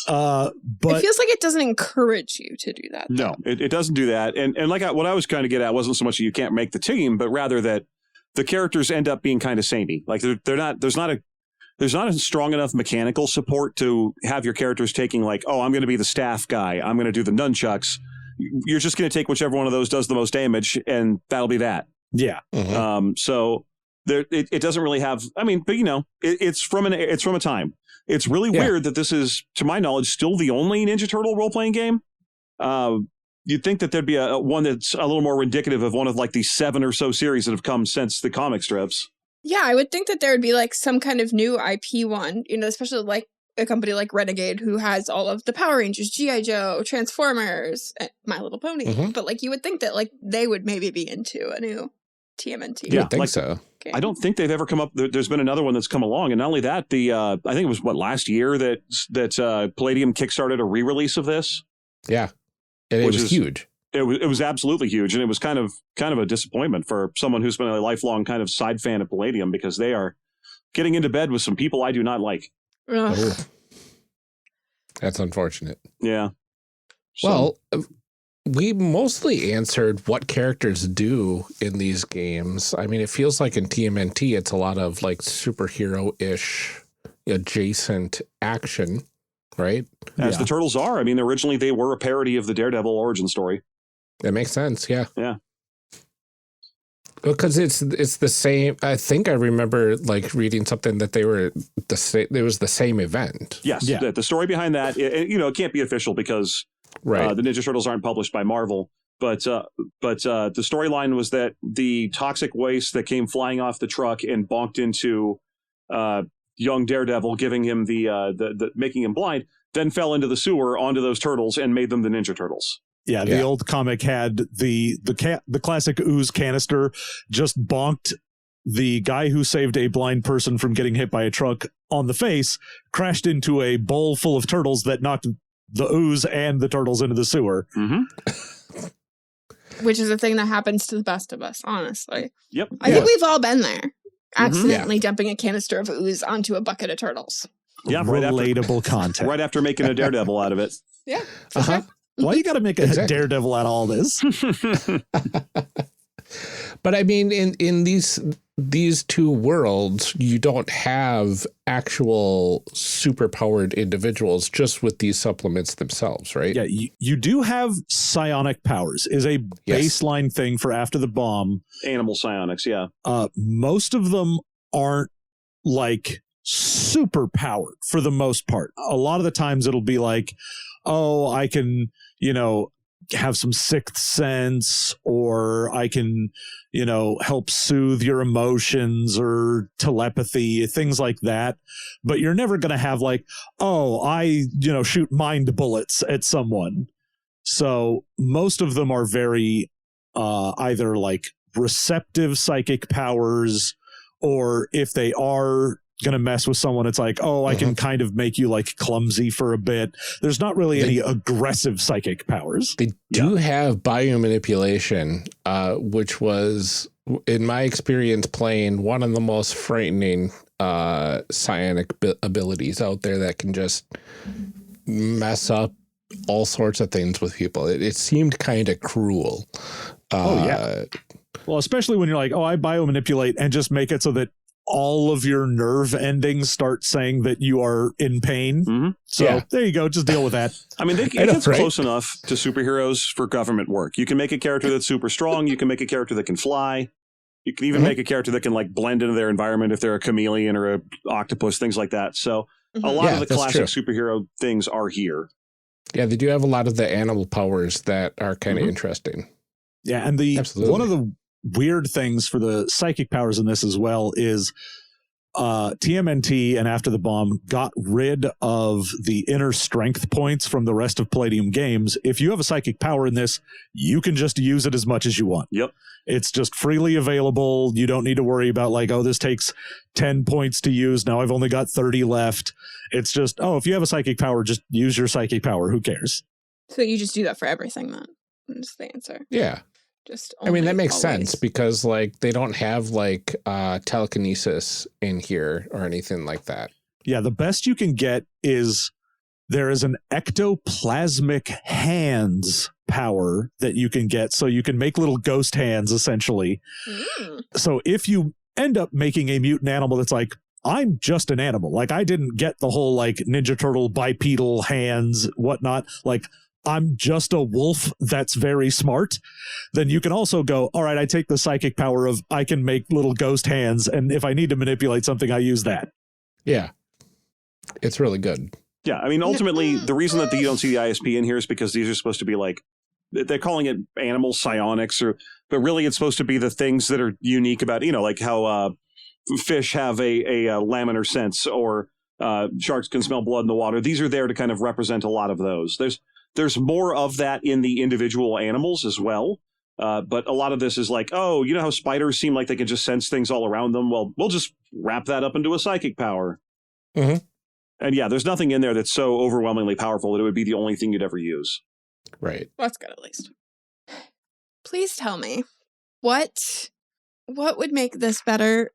[SPEAKER 4] But
[SPEAKER 2] it feels like it doesn't encourage you to do that.
[SPEAKER 3] No, it doesn't do that. And like what I was trying to get at wasn't so much that you can't make the team, but rather that the characters end up being kind of samey. Like there's not a strong enough mechanical support to have your characters taking like, oh, I'm going to be the staff guy. I'm going to do the nunchucks. You're just going to take whichever one of those does the most damage, and that'll be that.
[SPEAKER 4] Yeah.
[SPEAKER 3] So there, it doesn't really have. I mean, but it's from a time. It's really weird that this is, to my knowledge, still the only Ninja Turtle role playing game. You'd think that there'd be a one that's a little more indicative of one of like the 7 or so series that have come since the comic strips.
[SPEAKER 2] Yeah, I would think that there would be like some kind of new IP one, especially like a company like Renegade who has all of the Power Rangers, G.I. Joe, Transformers, and My Little Pony. But like you would think that like they would maybe be into a new TMNT.
[SPEAKER 1] Yeah, I think so.
[SPEAKER 2] Okay.
[SPEAKER 3] I don't think they've ever come up. There's been another one that's come along, and not only that, I think it was last year that Palladium kickstarted a re-release of this.
[SPEAKER 1] Yeah, and it was huge.
[SPEAKER 3] It was absolutely huge, and it was kind of a disappointment for someone who's been a lifelong kind of side fan of Palladium because they are getting into bed with some people I do not like.
[SPEAKER 1] Oh. That's unfortunate.
[SPEAKER 3] Yeah.
[SPEAKER 1] Well, we mostly answered what characters do in these games. I mean, it feels like in TMNT, it's a lot of like superhero-ish adjacent action, right?
[SPEAKER 3] As the Turtles are. I mean, originally they were a parody of the Daredevil origin story.
[SPEAKER 1] That makes sense. Yeah.
[SPEAKER 3] Yeah.
[SPEAKER 1] Because it's the same. I think I remember like reading something that they were the same. It was the same event.
[SPEAKER 3] Yes. Yeah. The story behind that, it can't be official because the Ninja Turtles aren't published by Marvel. But the storyline was that the toxic waste that came flying off the truck and bonked into young Daredevil, giving him the making him blind, then fell into the sewer onto those turtles and made them the Ninja Turtles.
[SPEAKER 4] Yeah, the old comic had the classic ooze canister just bonked the guy who saved a blind person from getting hit by a truck on the face, crashed into a bowl full of turtles that knocked the ooze and the turtles into the sewer.
[SPEAKER 2] Which is a thing that happens to the best of us, honestly.
[SPEAKER 3] Yep.
[SPEAKER 2] I think we've all been there. Accidentally dumping a canister of ooze onto a bucket of turtles.
[SPEAKER 3] Yeah,
[SPEAKER 4] relatable content.
[SPEAKER 3] Right after making a Daredevil out of it.
[SPEAKER 2] Yeah.
[SPEAKER 4] Sure. Why you got to make a Daredevil out of all this?
[SPEAKER 1] But I mean, in these two worlds, you don't have actual superpowered individuals just with these supplements themselves, right?
[SPEAKER 4] Yeah, you do have psionic powers is a baseline thing for after the bomb.
[SPEAKER 3] Animal psionics, yeah.
[SPEAKER 4] Most of them aren't like super powered for the most part. A lot of the times it'll be like, oh, I can, have some sixth sense, or I can, help soothe your emotions or telepathy, things like that. But you're never going to have like, oh, I, shoot mind bullets at someone. So most of them are very either like receptive psychic powers, or if they are going to mess with someone, it's like, oh, I can kind of make you like clumsy for a bit. There's not really any aggressive psychic powers.
[SPEAKER 1] They do have biomanipulation, which was, in my experience playing, one of the most frightening psionic abilities out there that can just mess up all sorts of things with people. It seemed kind of cruel.
[SPEAKER 4] Well, especially when you're like, oh, I biomanipulate and just make it so that all of your nerve endings start saying that you are in pain.
[SPEAKER 3] Mm-hmm.
[SPEAKER 4] So there you go. Just deal with that.
[SPEAKER 3] I mean, it gets close enough to superheroes for government work. You can make a character that's super strong. You can make a character that can fly. You can even make a character that can like blend into their environment if they're a chameleon or a octopus, things like that. So a lot of the classic superhero things are here.
[SPEAKER 1] Yeah, they do have a lot of the animal powers that are kind of interesting.
[SPEAKER 4] Yeah, and one of the weird things for the psychic powers in this as well is TMNT and After the Bomb got rid of the inner strength points from the rest of Palladium games. If you have a psychic power in this, you can just use it as much as you want.
[SPEAKER 3] Yep.
[SPEAKER 4] It's just freely available. You don't need to worry about like, oh, this takes 10 points to use. Now I've only got 30 left. It's just, oh, if you have a psychic power, just use your psychic power. Who cares?
[SPEAKER 2] So you just do that for everything then? That's the answer.
[SPEAKER 1] Yeah.
[SPEAKER 2] I
[SPEAKER 1] mean, that makes sense because like they don't have like telekinesis in here or anything like that.
[SPEAKER 4] Yeah, the best you can get is there is an ectoplasmic hands power that you can get. So you can make little ghost hands essentially. So if you end up making a mutant animal that's like, I'm just an animal. Like I didn't get the whole like Ninja Turtle bipedal hands, whatnot. Like I'm just a wolf that's very smart, then you can also go, all right, I take the psychic power of I can make little ghost hands, and if I need to manipulate something, I use that.
[SPEAKER 1] Yeah. It's really good.
[SPEAKER 3] Yeah, I mean, ultimately, the reason that you don't see the ISP in here is because these are supposed to be like, they're calling it animal psionics, but really it's supposed to be the things that are unique about, like how fish have a laminar sense or sharks can smell blood in the water. These are there to kind of represent a lot of those. There's more of that in the individual animals as well. But a lot of this is like, oh, you know how spiders seem like they can just sense things all around them? Well, we'll just wrap that up into a psychic power.
[SPEAKER 1] Mm-hmm.
[SPEAKER 3] And yeah, there's nothing in there that's so overwhelmingly powerful that it would be the only thing you'd ever use.
[SPEAKER 1] Right.
[SPEAKER 2] Well, that's good at least. Please tell me, what would make this better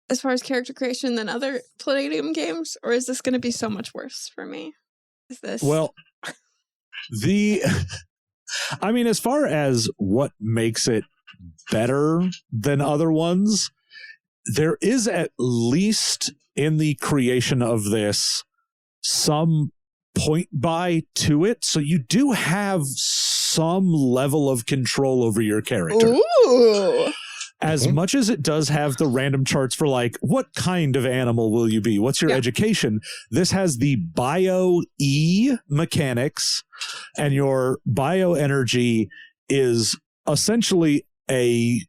[SPEAKER 2] as far as character creation than other Palladium games? Or is this going to be so much worse for me? Is this...
[SPEAKER 4] Well... I mean, as far as what makes it better than other ones, there is at least in the creation of this some point buy to it. So you do have some level of control over your character.
[SPEAKER 2] Ooh.
[SPEAKER 4] As much as it does have the random charts for like, what kind of animal will you be? What's your education? This has the bio-E mechanics, and your bioenergy is essentially a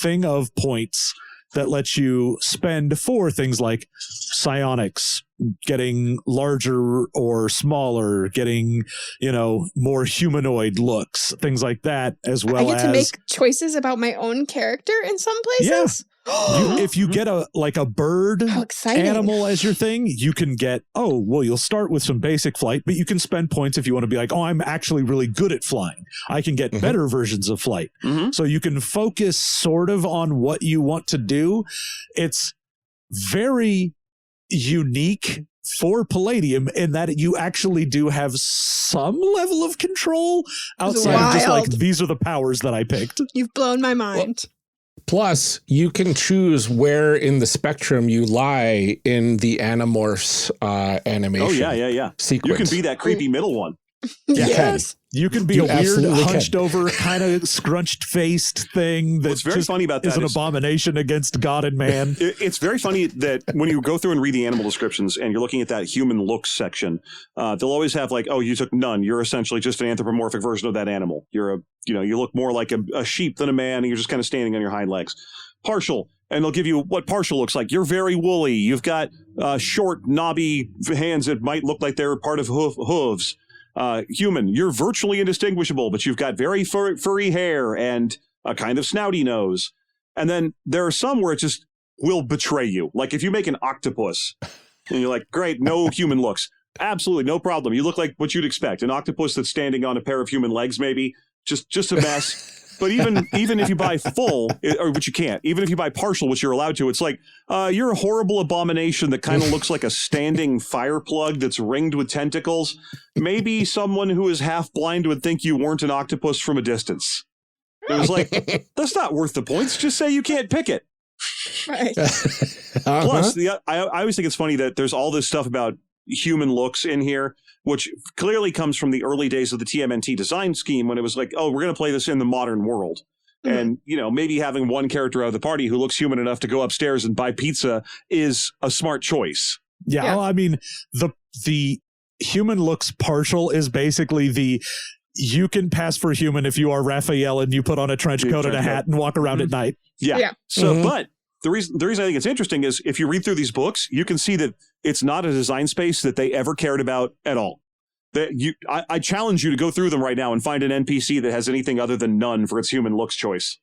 [SPEAKER 4] thing of points that lets you spend for things like psionics, getting larger or smaller, getting, more humanoid looks, things like that, as well as...
[SPEAKER 2] I get to make choices about my own character in some places?
[SPEAKER 4] Yeah. If you get a bird animal as your thing, you can get, you'll start with some basic flight, but you can spend points if you want to be like, I'm actually really good at flying. I can get better versions of flight. So you can focus sort of on what you want to do. It's very unique for Palladium in that you actually do have some level of control outside of just like, these are the powers that I picked.
[SPEAKER 2] You've blown my mind.
[SPEAKER 1] Plus, you can choose where in the spectrum you lie in the Animorphs animation.
[SPEAKER 3] Oh, yeah.
[SPEAKER 1] Sequence.
[SPEAKER 3] You can be that creepy middle one.
[SPEAKER 2] Yes.
[SPEAKER 4] You can be a weird, hunched over, kind of scrunched faced thing that's
[SPEAKER 3] very funny about that
[SPEAKER 4] is an abomination against God and man.
[SPEAKER 3] It's very funny that when you go through and read the animal descriptions and you're looking at that human looks section, they'll always have like, you took none. You're essentially just an anthropomorphic version of that animal. You're you look more like a sheep than a man, and you're just kind of standing on your hind legs. Partial. And they'll give you what partial looks like. You're very woolly. You've got short, knobby hands that might look like they're part of hooves. Human, you're virtually indistinguishable, but you've got very furry hair and a kind of snouty nose. And then there are some where it just will betray you. Like if you make an octopus and you're like, great, no human looks. Absolutely, no problem. You look like what you'd expect. An octopus that's standing on a pair of human legs, maybe. Just a mess. But even if you buy full, or which you can't, even if you buy partial, which you're allowed to, it's like, you're a horrible abomination that kind of looks like a standing fire plug that's ringed with tentacles. Maybe someone who is half blind would think you weren't an octopus from a distance. It was like, that's not worth the points. Just say you can't pick it.
[SPEAKER 2] Right.
[SPEAKER 3] Plus, I always think it's funny that there's all this stuff about human looks in here, which clearly comes from the early days of the TMNT design scheme when it was like, oh, we're going to play this in the modern world. And, maybe having one character out of the party who looks human enough to go upstairs and buy pizza is a smart choice.
[SPEAKER 4] Yeah. Well, I mean, the human looks partial is basically you can pass for human if you are Raphael and you put on a trench coat and a hat and walk around at night.
[SPEAKER 3] Yeah. So, but the reason I think it's interesting is if you read through these books, you can see that it's not a design space that they ever cared about at all. I challenge you to go through them right now and find an NPC that has anything other than none for its human looks choice.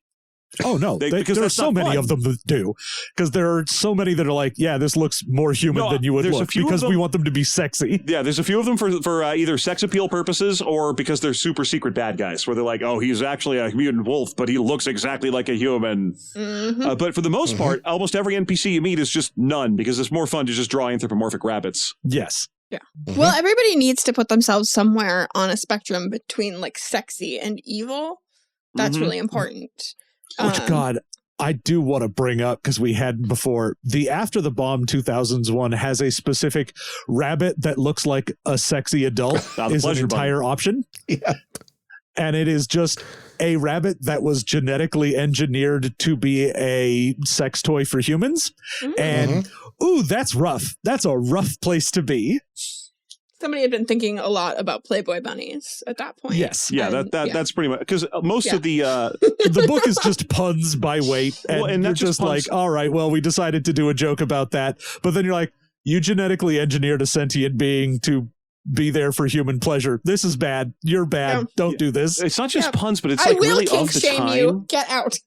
[SPEAKER 4] Oh, no, because there are so many of them that do. Because there are so many that are like, yeah, this looks more human than you would look because we want them to be sexy.
[SPEAKER 3] Yeah, there's a few of them for either sex appeal purposes or because they're super secret bad guys where they're like, oh, he's actually a mutant wolf, but he looks exactly like a human. But for the most part, almost every NPC you meet is just none because it's more fun to just draw anthropomorphic rabbits.
[SPEAKER 4] Yes.
[SPEAKER 2] Yeah. Well, everybody needs to put themselves somewhere on a spectrum between like sexy and evil. That's really important.
[SPEAKER 4] Which, God, I do want to bring up, because we had before, the After the Bomb 2000s one has a specific rabbit that looks like a sexy adult is an entire option.
[SPEAKER 1] Yeah.
[SPEAKER 4] And it is just a rabbit that was genetically engineered to be a sex toy for humans. And, ooh, that's rough. That's a rough place to be.
[SPEAKER 2] Somebody had been thinking a lot about Playboy bunnies at that point.
[SPEAKER 4] Yes.
[SPEAKER 3] Yeah, that's pretty much, because most of the...
[SPEAKER 4] the book is just puns by weight, and you're just
[SPEAKER 3] puns.
[SPEAKER 4] like, all right, well, we decided to do a joke about that. But then you're like, you genetically engineered a sentient being to be there for human pleasure. This is bad. You're bad. Don't do this.
[SPEAKER 3] It's not just puns, but it's like really of the time.
[SPEAKER 2] You. Get out.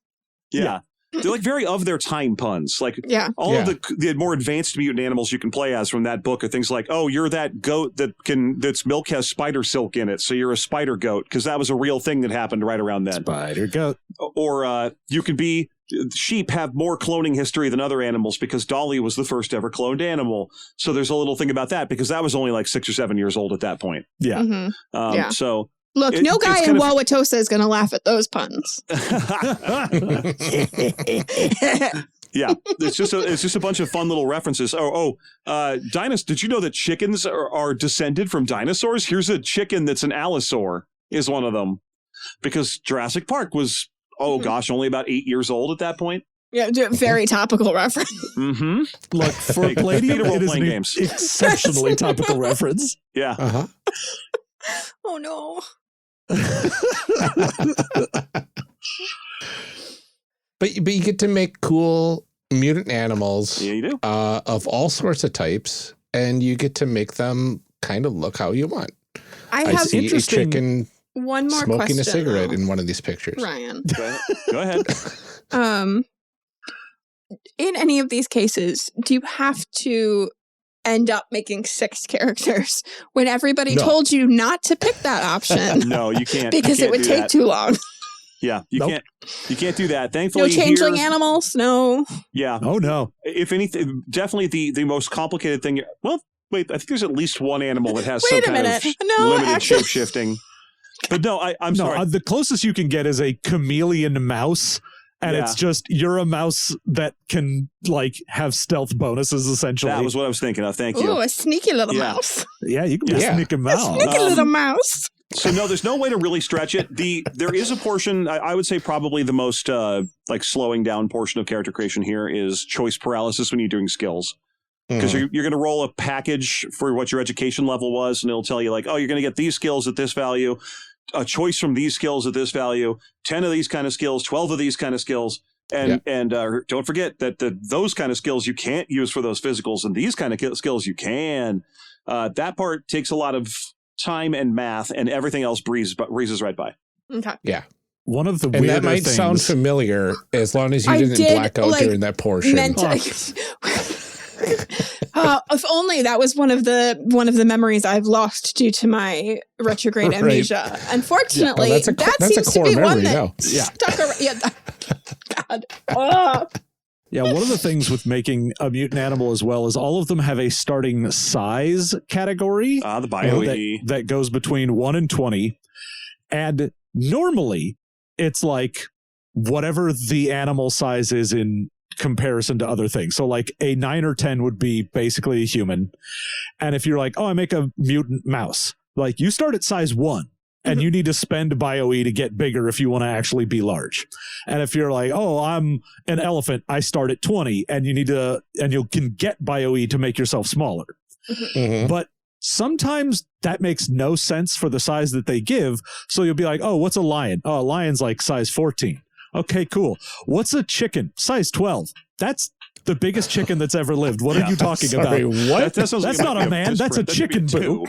[SPEAKER 3] Yeah. They're like very of their time puns. Like all of the more advanced mutant animals you can play as from that book are things like, oh, you're that goat that's milk has spider silk in it, so you're a spider goat, because that was a real thing that happened right around then.
[SPEAKER 4] Spider goat.
[SPEAKER 3] Or you can be sheep have more cloning history than other animals because Dolly was the first ever cloned animal. So there's a little thing about that because that was only like 6 or 7 years old at that point.
[SPEAKER 4] Yeah.
[SPEAKER 3] So
[SPEAKER 2] look, no guy in Wauwatosa is going to laugh at those puns.
[SPEAKER 3] Yeah, it's just a bunch of fun little references. Dinosaurs. Did you know that chickens are descended from dinosaurs? Here's a chicken that's an allosaur is one of them, because Jurassic Park was only about 8 years old at that point.
[SPEAKER 2] Yeah, very topical reference.
[SPEAKER 4] Look, for Palladium, it is an exceptionally topical reference.
[SPEAKER 3] Yeah.
[SPEAKER 2] Oh no.
[SPEAKER 1] But you get to make cool mutant animals.
[SPEAKER 3] Yeah, you do.
[SPEAKER 1] Of all sorts of types, and you get to make them kind of look how you want.
[SPEAKER 2] I have
[SPEAKER 1] see a chicken
[SPEAKER 2] one more
[SPEAKER 1] smoking
[SPEAKER 2] question,
[SPEAKER 1] a cigarette in one of these pictures.
[SPEAKER 2] Ryan.
[SPEAKER 3] Go ahead.
[SPEAKER 2] In any of these cases, do you have to end up making 6 characters when everybody told you not to pick that option?
[SPEAKER 3] No, you can't.
[SPEAKER 2] Because it would take too long.
[SPEAKER 3] Yeah, you can't do that. Thankfully,
[SPEAKER 2] no changeling animals. No.
[SPEAKER 3] Yeah.
[SPEAKER 4] Oh no.
[SPEAKER 3] If anything, definitely the most complicated thing. Well, wait. I think there's at least one animal that has some kind of limited shape shifting. But no, I'm sorry.
[SPEAKER 4] The closest you can get is a chameleon mouse, and it's just you're a mouse that can like have stealth bonuses. Essentially,
[SPEAKER 3] that was what I was thinking of. Thank you.
[SPEAKER 2] Oh, a sneaky little mouse.
[SPEAKER 4] Yeah, you can be a sneaky mouse.
[SPEAKER 2] A sneaky little mouse.
[SPEAKER 3] So no, there's no way to really stretch it. There is a portion, I would say probably the most slowing down portion of character creation here is choice paralysis when you're doing skills. Because you're going to roll a package for what your education level was, and it'll tell you like, oh, you're going to get these skills at this value, a choice from these skills at this value, 10 of these kind of skills, 12 of these kind of skills. And don't forget that those kind of skills you can't use for those physicals, and these kind of skills you can. That part takes a lot of time and math, and everything else breezes right by.
[SPEAKER 2] Okay.
[SPEAKER 1] Yeah.
[SPEAKER 4] One of the
[SPEAKER 1] and that might sound familiar as long as you didn't black out during that portion.
[SPEAKER 2] If only that was one of the memories I've lost due to my retrograde amnesia. Right. Unfortunately, that seems to be one that stuck around. Yeah, God. Oh.
[SPEAKER 4] Yeah, one of the things with making a mutant animal as well is all of them have a starting size category.
[SPEAKER 3] The bio
[SPEAKER 4] that goes between 1 and 20. And normally it's like whatever the animal size is in comparison to other things. So like a 9 or 10 would be basically a human. And if you're like, oh, I make a mutant mouse, like you start at size 1. And you need to spend bio-E to get bigger if you want to actually be large. And if you're like, oh, I'm an elephant, I start at 20, and you can get bio-E to make yourself smaller. Mm-hmm. But sometimes that makes no sense for the size that they give. So you'll be like, oh, what's a lion? Oh, a lion's like size 14. Okay, cool. What's a chicken? Size 12. That's the biggest chicken that's ever lived. What are you talking about?
[SPEAKER 1] What?
[SPEAKER 4] That's not a man. That's a chicken, boo.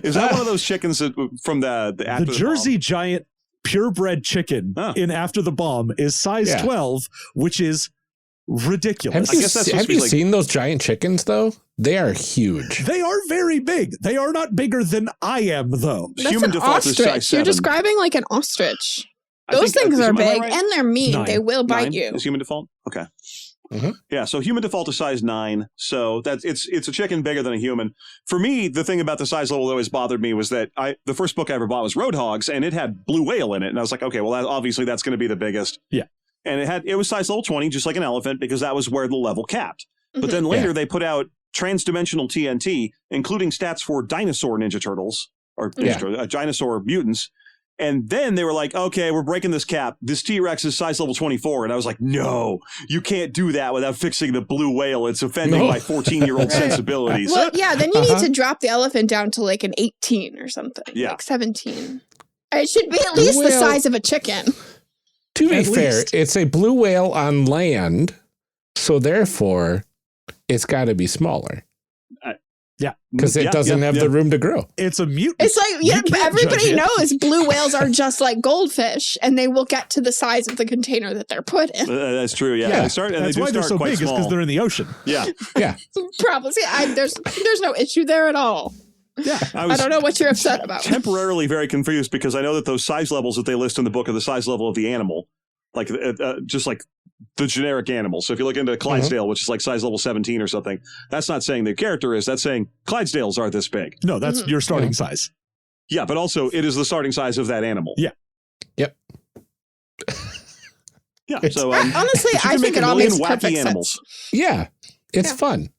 [SPEAKER 3] Is that one of those chickens from the
[SPEAKER 4] Jersey Giant purebred chicken in After the Bomb is size 12, which is ridiculous.
[SPEAKER 1] Have you seen those giant chickens though? They are huge.
[SPEAKER 4] They are very big. They are not bigger than I am though.
[SPEAKER 2] That's human default ostrich. Is size 7. You're describing like an ostrich. Those things are big and they're mean. 9. They will bite you.
[SPEAKER 3] Is human default? Okay. Mm-hmm. Yeah, so human default is size 9, so it's a chicken bigger than a human. For me, the thing about the size level that always bothered me was that the first book I ever bought was Roadhogs, and it had blue whale in it, and I was like, okay, well, obviously that's going to be the biggest.
[SPEAKER 4] Yeah,
[SPEAKER 3] and it was size level 20, just like an elephant, because that was where the level capped. But then later they put out transdimensional TNT, including stats for dinosaur Ninja Turtles or dinosaur mutants. And then they were like, okay, we're breaking this cap. This T-Rex is size level 24. And I was like, no, you can't do that without fixing the blue whale. It's offending my 14-year-old sensibilities.
[SPEAKER 2] Well, yeah, then you need to drop the elephant down to like an 18 or something. Yeah. Like 17. It should be at least the size of a chicken.
[SPEAKER 1] To be fair, it's a blue whale on land. So therefore, it's got to be smaller.
[SPEAKER 4] Yeah,
[SPEAKER 1] because it doesn't have the room to grow.
[SPEAKER 4] It's a mutant.
[SPEAKER 2] It's like everybody knows blue whales are just like goldfish, and they will get to the size of the container that they're put in.
[SPEAKER 3] That's true. Yeah,
[SPEAKER 4] that's why they're so big. Is because they're in the ocean.
[SPEAKER 3] Yeah,
[SPEAKER 1] yeah.
[SPEAKER 2] Probably. There's no issue there at all.
[SPEAKER 3] Yeah,
[SPEAKER 2] I don't know what you're upset about.
[SPEAKER 3] Temporarily very confused because I know that those size levels that they list in the book are the size level of the animal, like just like the generic animal. So if you look into Clydesdale, which is like size level 17 or something, that's not saying the character is. That's saying Clydesdales are this big.
[SPEAKER 4] No, that's your starting size.
[SPEAKER 3] Yeah, but also it is the starting size of that animal.
[SPEAKER 4] Yeah.
[SPEAKER 1] Yep.
[SPEAKER 3] Yeah. So
[SPEAKER 2] honestly, I think it all makes perfect
[SPEAKER 3] animals.
[SPEAKER 2] Sense.
[SPEAKER 1] Yeah, it's fun.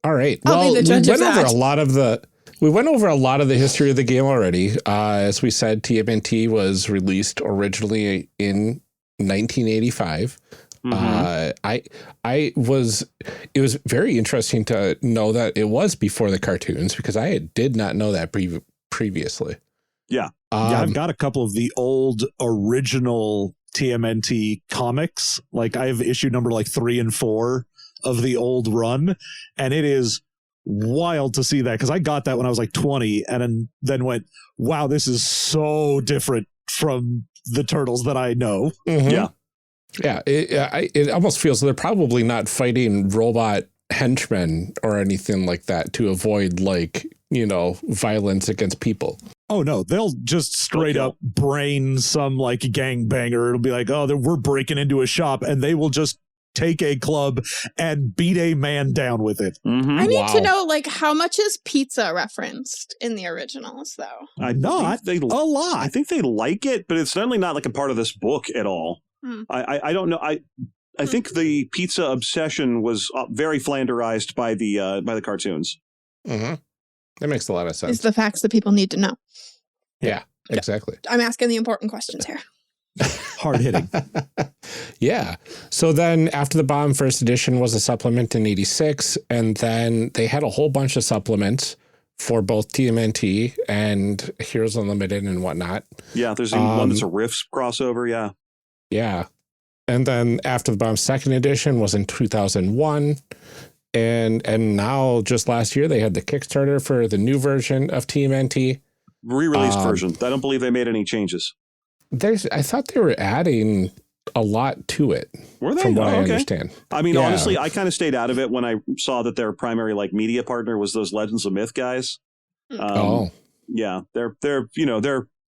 [SPEAKER 1] All right.
[SPEAKER 2] I'll be the judge of that.
[SPEAKER 1] We went over a lot of the history of the game already. As we said, TMNT was released originally in 1985. It was very interesting to know that it was before the cartoons because I did not know that previously.
[SPEAKER 3] Yeah.
[SPEAKER 4] I've got a couple of the old original TMNT comics. Like I have issue number like 3 and 4 of the old run, and it is wild to see that because I got that when I was like 20 and then went, wow, this is so different from the Turtles that I know.
[SPEAKER 1] Yeah. Yeah. It almost feels they're probably not fighting robot henchmen or anything like that to avoid violence against people.
[SPEAKER 4] Oh no, they'll just straight up brain some like gangbanger. It'll be like, oh, we're breaking into a shop, and they will just take a club and beat a man down with it.
[SPEAKER 2] I need to know, how much is pizza referenced in the originals, though?
[SPEAKER 3] A lot. I think they like it, but it's certainly not like a part of this book at all. I don't know. I think the pizza obsession was very Flanderized by the cartoons.
[SPEAKER 1] That makes a lot of sense.
[SPEAKER 2] It's the facts that people need to know.
[SPEAKER 1] Yeah, exactly.
[SPEAKER 2] I'm asking the important questions here.
[SPEAKER 4] Hard hitting.
[SPEAKER 1] Yeah. So then After the Bomb first edition was a supplement in 86. And then they had a whole bunch of supplements for both TMNT and Heroes Unlimited and whatnot.
[SPEAKER 3] Yeah. There's one that's a Riffs crossover. Yeah.
[SPEAKER 1] Yeah. And then After the Bomb second edition was in 2001. And now just last year, they had the Kickstarter for the new version of TMNT.
[SPEAKER 3] Re-released version. I don't believe they made any changes.
[SPEAKER 1] I thought they were adding a lot to it.
[SPEAKER 3] Were they?
[SPEAKER 1] From what I
[SPEAKER 3] okay.
[SPEAKER 1] understand.
[SPEAKER 3] I mean, honestly, I kind of stayed out of it when I saw that their primary like media partner was those Legends of Myth guys. Yeah, they're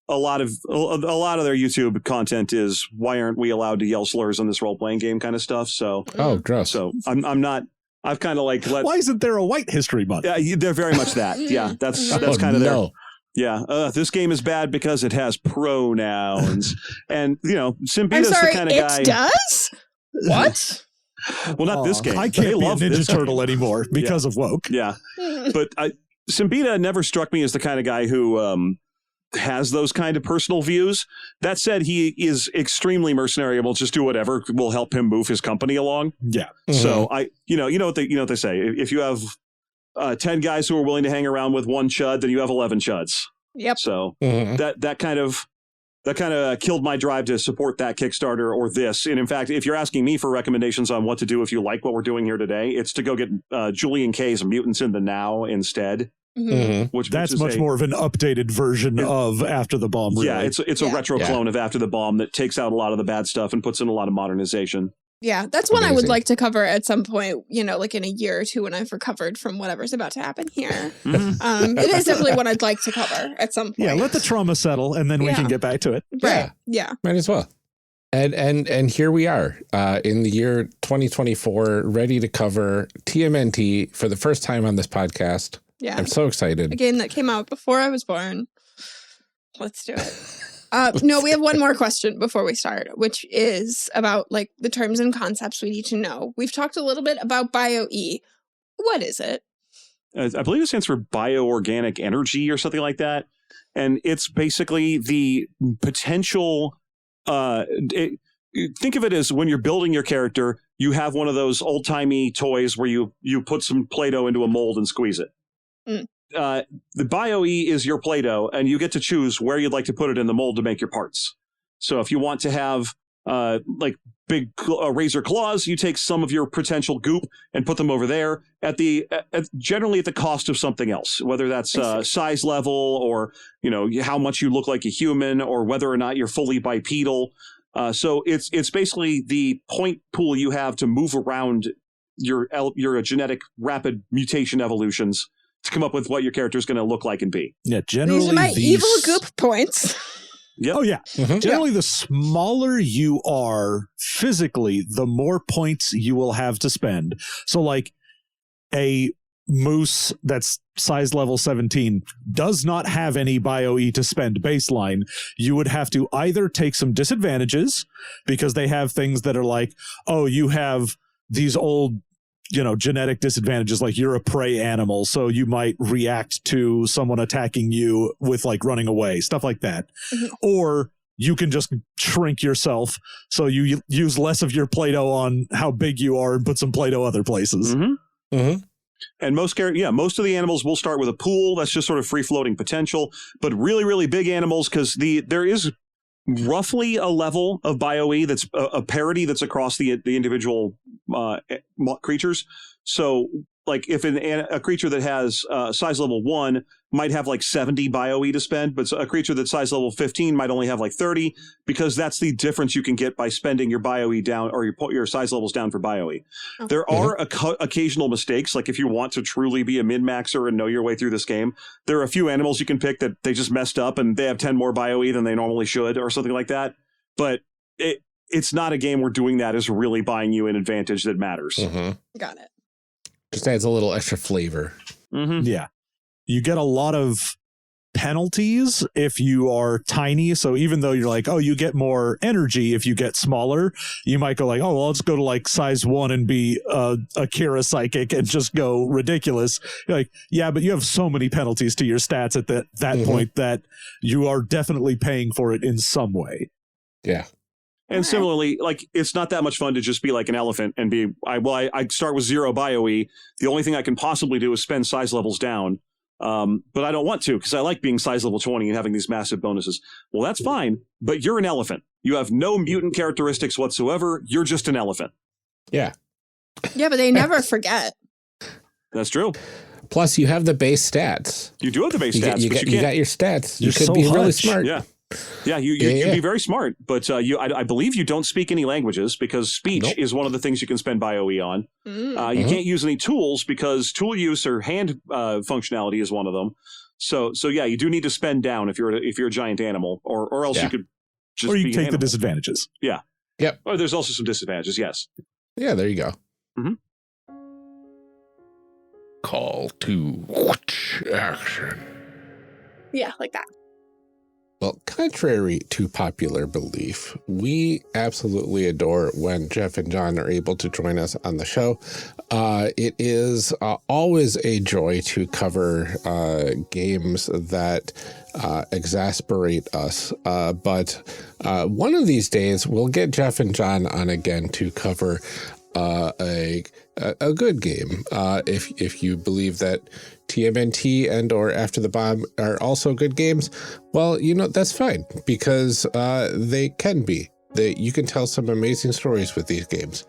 [SPEAKER 3] a lot of their YouTube content is why aren't we allowed to yell slurs on this role playing game kind of stuff. So
[SPEAKER 1] gross.
[SPEAKER 3] So I'm not. I've kind of like
[SPEAKER 4] why isn't there a White History Month?
[SPEAKER 3] Yeah, they're very much that. Yeah, that's kind of their. Yeah, this game is bad because it has pronouns, and Simbita's the kind of guy.
[SPEAKER 2] It does? What?
[SPEAKER 3] Well, not this game.
[SPEAKER 4] I can't be a Ninja Turtle anymore because of woke.
[SPEAKER 3] Yeah, but Simbita never struck me as the kind of guy who has those kind of personal views. That said, he is extremely mercenary. Will just do whatever will help him move his company along.
[SPEAKER 4] Yeah.
[SPEAKER 3] So you know what they say. If you have 10 guys who are willing to hang around with one chud, then you have 11 chuds.
[SPEAKER 2] Yep.
[SPEAKER 3] So that kind of killed my drive to support that Kickstarter or this. And in fact, if you're asking me for recommendations on what to do if you like what we're doing here today, it's to go get Julian K's Mutants in the Now instead. Which that's
[SPEAKER 4] much more of an updated version of After the Bomb. Really.
[SPEAKER 3] Yeah, it's a retro clone of After the Bomb that takes out a lot of the bad stuff and puts in a lot of modernization.
[SPEAKER 2] Yeah, that's one I would like to cover at some point, like in a year or two when I've recovered from whatever's about to happen here. It is definitely one I'd like to cover at some point.
[SPEAKER 4] Yeah, let the trauma settle and then we can get back to it.
[SPEAKER 2] Right. Yeah.
[SPEAKER 1] Might as well. And here we are in the year 2024, ready to cover TMNT for the first time on this podcast.
[SPEAKER 2] Yeah.
[SPEAKER 1] I'm so excited.
[SPEAKER 2] A game that came out before I was born. Let's do it. No, we have one more question before we start, which is about like the terms and concepts we need to know. We've talked a little bit about BioE. What is it?
[SPEAKER 3] I believe it stands for bioorganic energy or something like that. And it's basically the potential. Think of it as when you're building your character, you have one of those old timey toys where you put some Play-Doh into a mold and squeeze it. The BioE is your Play-Doh, and you get to choose where you'd like to put it in the mold to make your parts. So if you want to have like big razor claws, you take some of your potential goop and put them over there generally at the cost of something else, whether that's size level or how much you look like a human or whether or not you're fully bipedal. So it's basically the point pool you have to move around your genetic rapid mutation evolutions to come up with what your character is going to look like and be.
[SPEAKER 4] Yeah, generally
[SPEAKER 2] these are my evil goop points.
[SPEAKER 3] Yep.
[SPEAKER 4] Oh, yeah. Generally, the smaller you are physically, the more points you will have to spend. So, like, a moose that's size level 17 does not have any BioE to spend baseline. You would have to either take some disadvantages because they have things that are like, oh, you have these old genetic disadvantages, like you're a prey animal, so you might react to someone attacking you with like running away, stuff like that. Or you can just shrink yourself, so you use less of your Play-Doh on how big you are and put some Play-Doh other places.
[SPEAKER 3] And most of the animals will start with a pool that's just sort of free-floating potential, but really, really big animals, because there is roughly a level of BioE that's a parity that's across the individual creatures. So like if a creature that has size level 1 might have like 70 BioE to spend, but a creature that's size level 15 might only have like 30, because that's the difference you can get by spending your BioE down or your size levels down for BioE. There are occasional mistakes, like if you want to truly be a min-maxer and know your way through this game, there are a few animals you can pick that they just messed up and they have 10 more BioE than they normally should or something like that. But it's not a game where doing that is really buying you an advantage that matters.
[SPEAKER 2] Got it.
[SPEAKER 1] Just adds a little extra flavor.
[SPEAKER 4] Yeah. You get a lot of penalties if you are tiny. So even though you're like, oh, you get more energy if you get smaller, you might go like, oh, well, let's go to like size 1 and be a Kira psychic and just go ridiculous. You're like, yeah, but you have so many penalties to your stats at that point that you are definitely paying for it in some way.
[SPEAKER 1] Yeah.
[SPEAKER 3] And similarly, like, it's not that much fun to just be like an elephant and I start with 0 BioE. The only thing I can possibly do is spend size levels down. But I don't want to, because I like being size level 20 and having these massive bonuses. Well, that's fine, but you're an elephant. You have no mutant characteristics whatsoever. You're just an elephant.
[SPEAKER 1] Yeah.
[SPEAKER 2] Yeah, but they never forget.
[SPEAKER 3] That's true.
[SPEAKER 1] Plus, you have the base stats.
[SPEAKER 3] You do have the base stats.
[SPEAKER 1] You got your stats. You could
[SPEAKER 4] so
[SPEAKER 1] be really
[SPEAKER 4] hutch.
[SPEAKER 1] smart.
[SPEAKER 3] Yeah. Yeah, you'd be very smart, but I believe you don't speak any languages because speech is one of the things you can spend BioE on. You can't use any tools because tool use or hand functionality is one of them. So yeah, you do need to spend down if you're a giant animal, or else you could just
[SPEAKER 4] or you
[SPEAKER 3] be
[SPEAKER 4] can take the disadvantages.
[SPEAKER 3] Yeah.
[SPEAKER 1] Yep.
[SPEAKER 3] Or there's also some disadvantages. Yes.
[SPEAKER 1] Yeah, there you go.
[SPEAKER 3] Mm-hmm.
[SPEAKER 1] Call to action.
[SPEAKER 2] Yeah, like that.
[SPEAKER 1] Well, contrary to popular belief, we absolutely adore when Jef and Jon are able to join us on the show. It is always a joy to cover games that exasperate us. But one of these days, we'll get Jef and Jon on again to cover a good game. If you believe that TMNT and or After the Bomb are also good games, well, that's fine because they can be. You can tell some amazing stories with these games,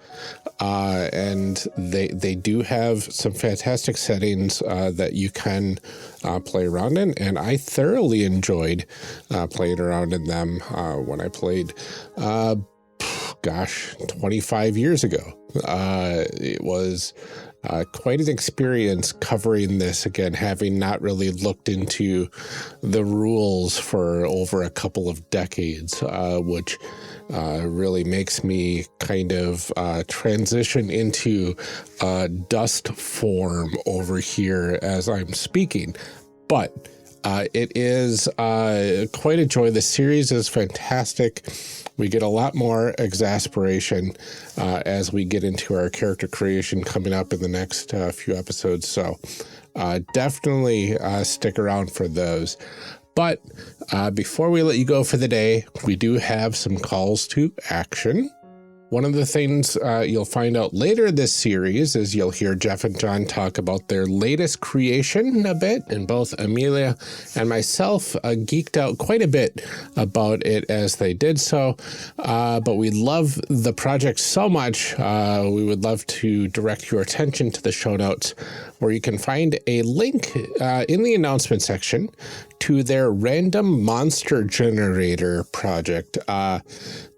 [SPEAKER 1] and they do have some fantastic settings that you can play around in, and I thoroughly enjoyed playing around in them when I played 25 years ago. It was quite an experience covering this again, having not really looked into the rules for over a couple of decades, which really makes me kind of transition into dust form over here as I'm speaking. But it is quite a joy. The series is fantastic. We get a lot more exasperation as we get into our character creation coming up in the next few episodes. So definitely stick around for those. But before we let you go for the day, we do have some calls to action. One of the things you'll find out later this series is you'll hear Jef and Jon talk about their latest creation a bit, and both Amelia and myself geeked out quite a bit about it as they did so. But we love the project so much, we would love to direct your attention to the show notes, where you can find a link in the announcement section to their random monster generator project.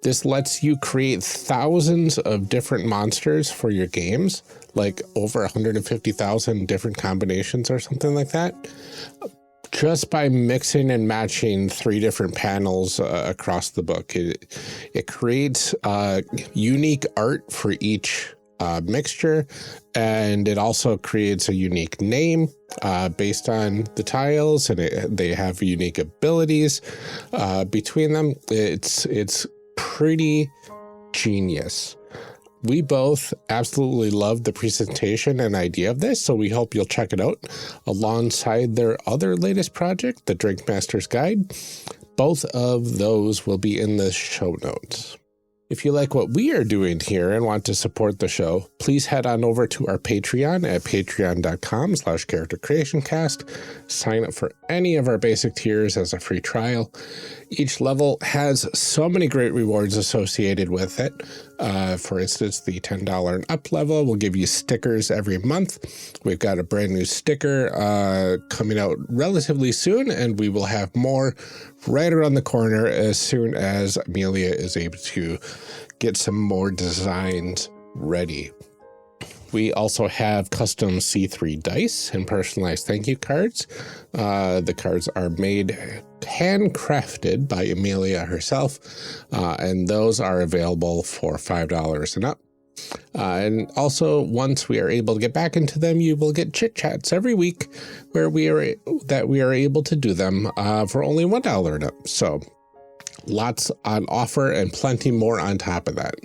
[SPEAKER 1] This lets you create thousands of different monsters for your games, like over 150,000 different combinations or something like that, just by mixing and matching 3 different panels across the book. It creates unique art for each mixture, and it also creates a unique name based on the tiles, and they have unique abilities between them. It's pretty genius. We both absolutely love the presentation and idea of this, so we hope you'll check it out alongside their other latest project, the Drinkmaster's Guide. Both of those will be in the show notes. If you like what we are doing here and want to support the show, please head on over to our Patreon at patreon.com/charactercreationcast. Sign up for any of our basic tiers as a free trial. Each level has so many great rewards associated with it. For instance, the $10 and up level will give you stickers every month. We've got a brand new sticker coming out relatively soon, and we will have more right around the corner as soon as Amelia is able to get some more designs ready. We also have custom C3 dice and personalized thank you cards. The cards are made handcrafted by Amelia herself, and those are available for $5 and up. And also, once we are able to get back into them, you will get chit chats every week where we are able to do them for only $1 and up. So lots on offer and plenty more on top of that.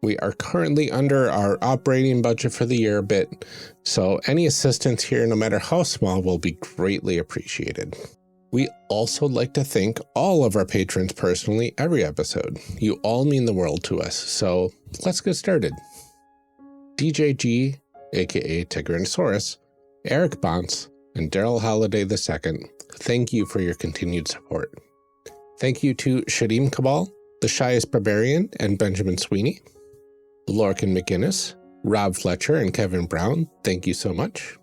[SPEAKER 1] We are currently under our operating budget for the year a bit, so any assistance here, no matter how small, will be greatly appreciated. We also like to thank all of our patrons personally every episode. You all mean the world to us, so let's get started. DJG, aka Tigranosaurus, Eric Bonce, and Daryl Holiday II, thank you for your continued support. Thank you to Shadim Cabal, The Shyest Barbarian, and Benjamin Sweeney. Lorcan McGinnis, Rob Fletcher, and Kevin Brown, thank you so much.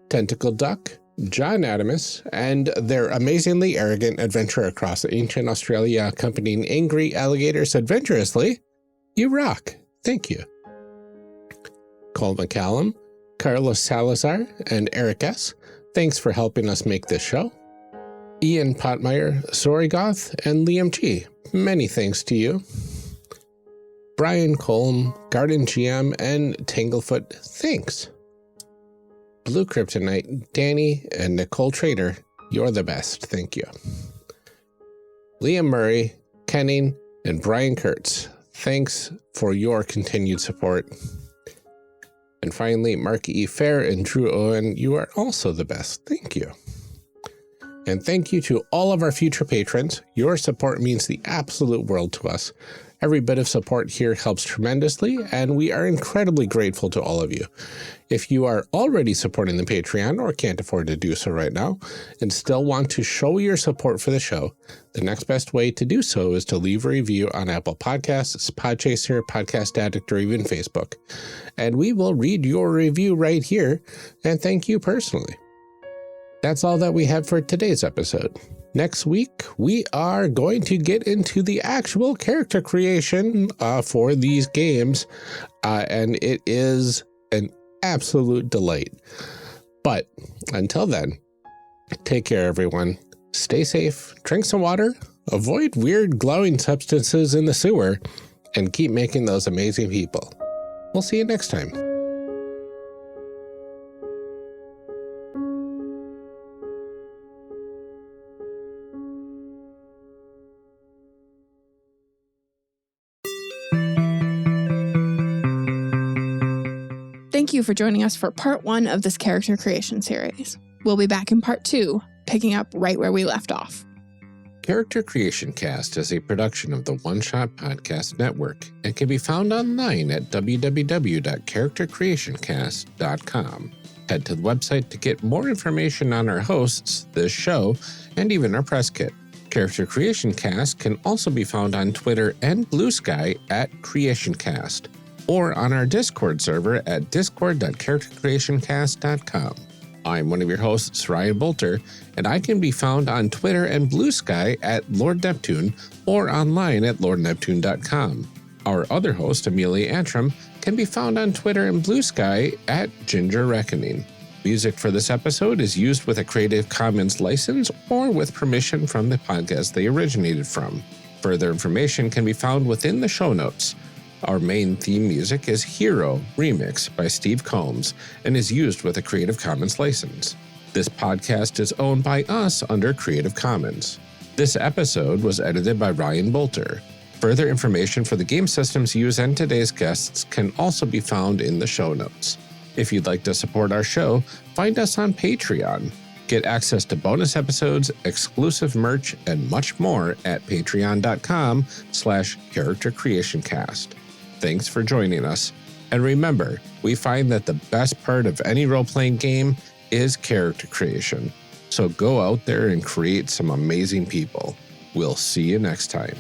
[SPEAKER 1] Tentacle Duck, John Adamus, and their amazingly arrogant adventure across ancient Australia accompanying angry alligators adventurously. You rock. Thank you. Cole McCallum, Carlos Salazar, and Eric S., thanks for helping us make this show. Ian Potmeyer, Sorigoth, and Liam G., many thanks to you. Brian Colm, Garden GM, and Tanglefoot, thanks. Blue Kryptonite, Danny, and Nicole Trader, you're the best, thank you. Liam Murray, Kenning, and Brian Kurtz, thanks for your continued support. And finally, Mark E. Fair and Drew Owen, you are also the best, thank you. And thank you to all of our future patrons. Your support means the absolute world to us. Every bit of support here helps tremendously, and we are incredibly grateful to all of you. If you are already supporting the Patreon or can't afford to do so right now and still want to show your support for the show, the next best way to do so is to leave a review on Apple Podcasts, Podchaser, Podcast Addict, or even Facebook. And we will read your review right here and thank you personally. That's all that we have for today's episode. Next week, we are going to get into the actual character creation for these games, and it is an absolute delight. But until then, take care, everyone. Stay safe, drink some water, avoid weird glowing substances in the sewer, and keep making those amazing people. We'll see you next time.
[SPEAKER 2] Thank you for joining us for part 1 of this character creation series. We'll be back in part 2, picking up right where we left off.
[SPEAKER 1] Character Creation Cast is a production of the One Shot Podcast Network and can be found online at www.charactercreationcast.com. Head to the website to get more information on our hosts, this show, and even our press kit. Character Creation Cast can also be found on Twitter and Blue Sky at CreationCast, or on our Discord server at discord.charactercreationcast.com. I'm one of your hosts, Ryan Bolter, and I can be found on Twitter and Blue Sky at Lord Neptune or online at lordneptune.com. Our other host, Amelia Antrim, can be found on Twitter and Blue Sky at Ginger Reckoning. Music for this episode is used with a Creative Commons license or with permission from the podcast they originated from. Further information can be found within the show notes. Our main theme music is Hero Remix by Steve Combs and is used with a Creative Commons license. This podcast is owned by us under Creative Commons. This episode was edited by Ryan Bolter. Further information for the game systems used and today's guests can also be found in the show notes. If you'd like to support our show, find us on Patreon. Get access to bonus episodes, exclusive merch, and much more at patreon.com/charactercreationcast. Thanks for joining us. And remember, we find that the best part of any role-playing game is character creation. So go out there and create some amazing people. We'll see you next time.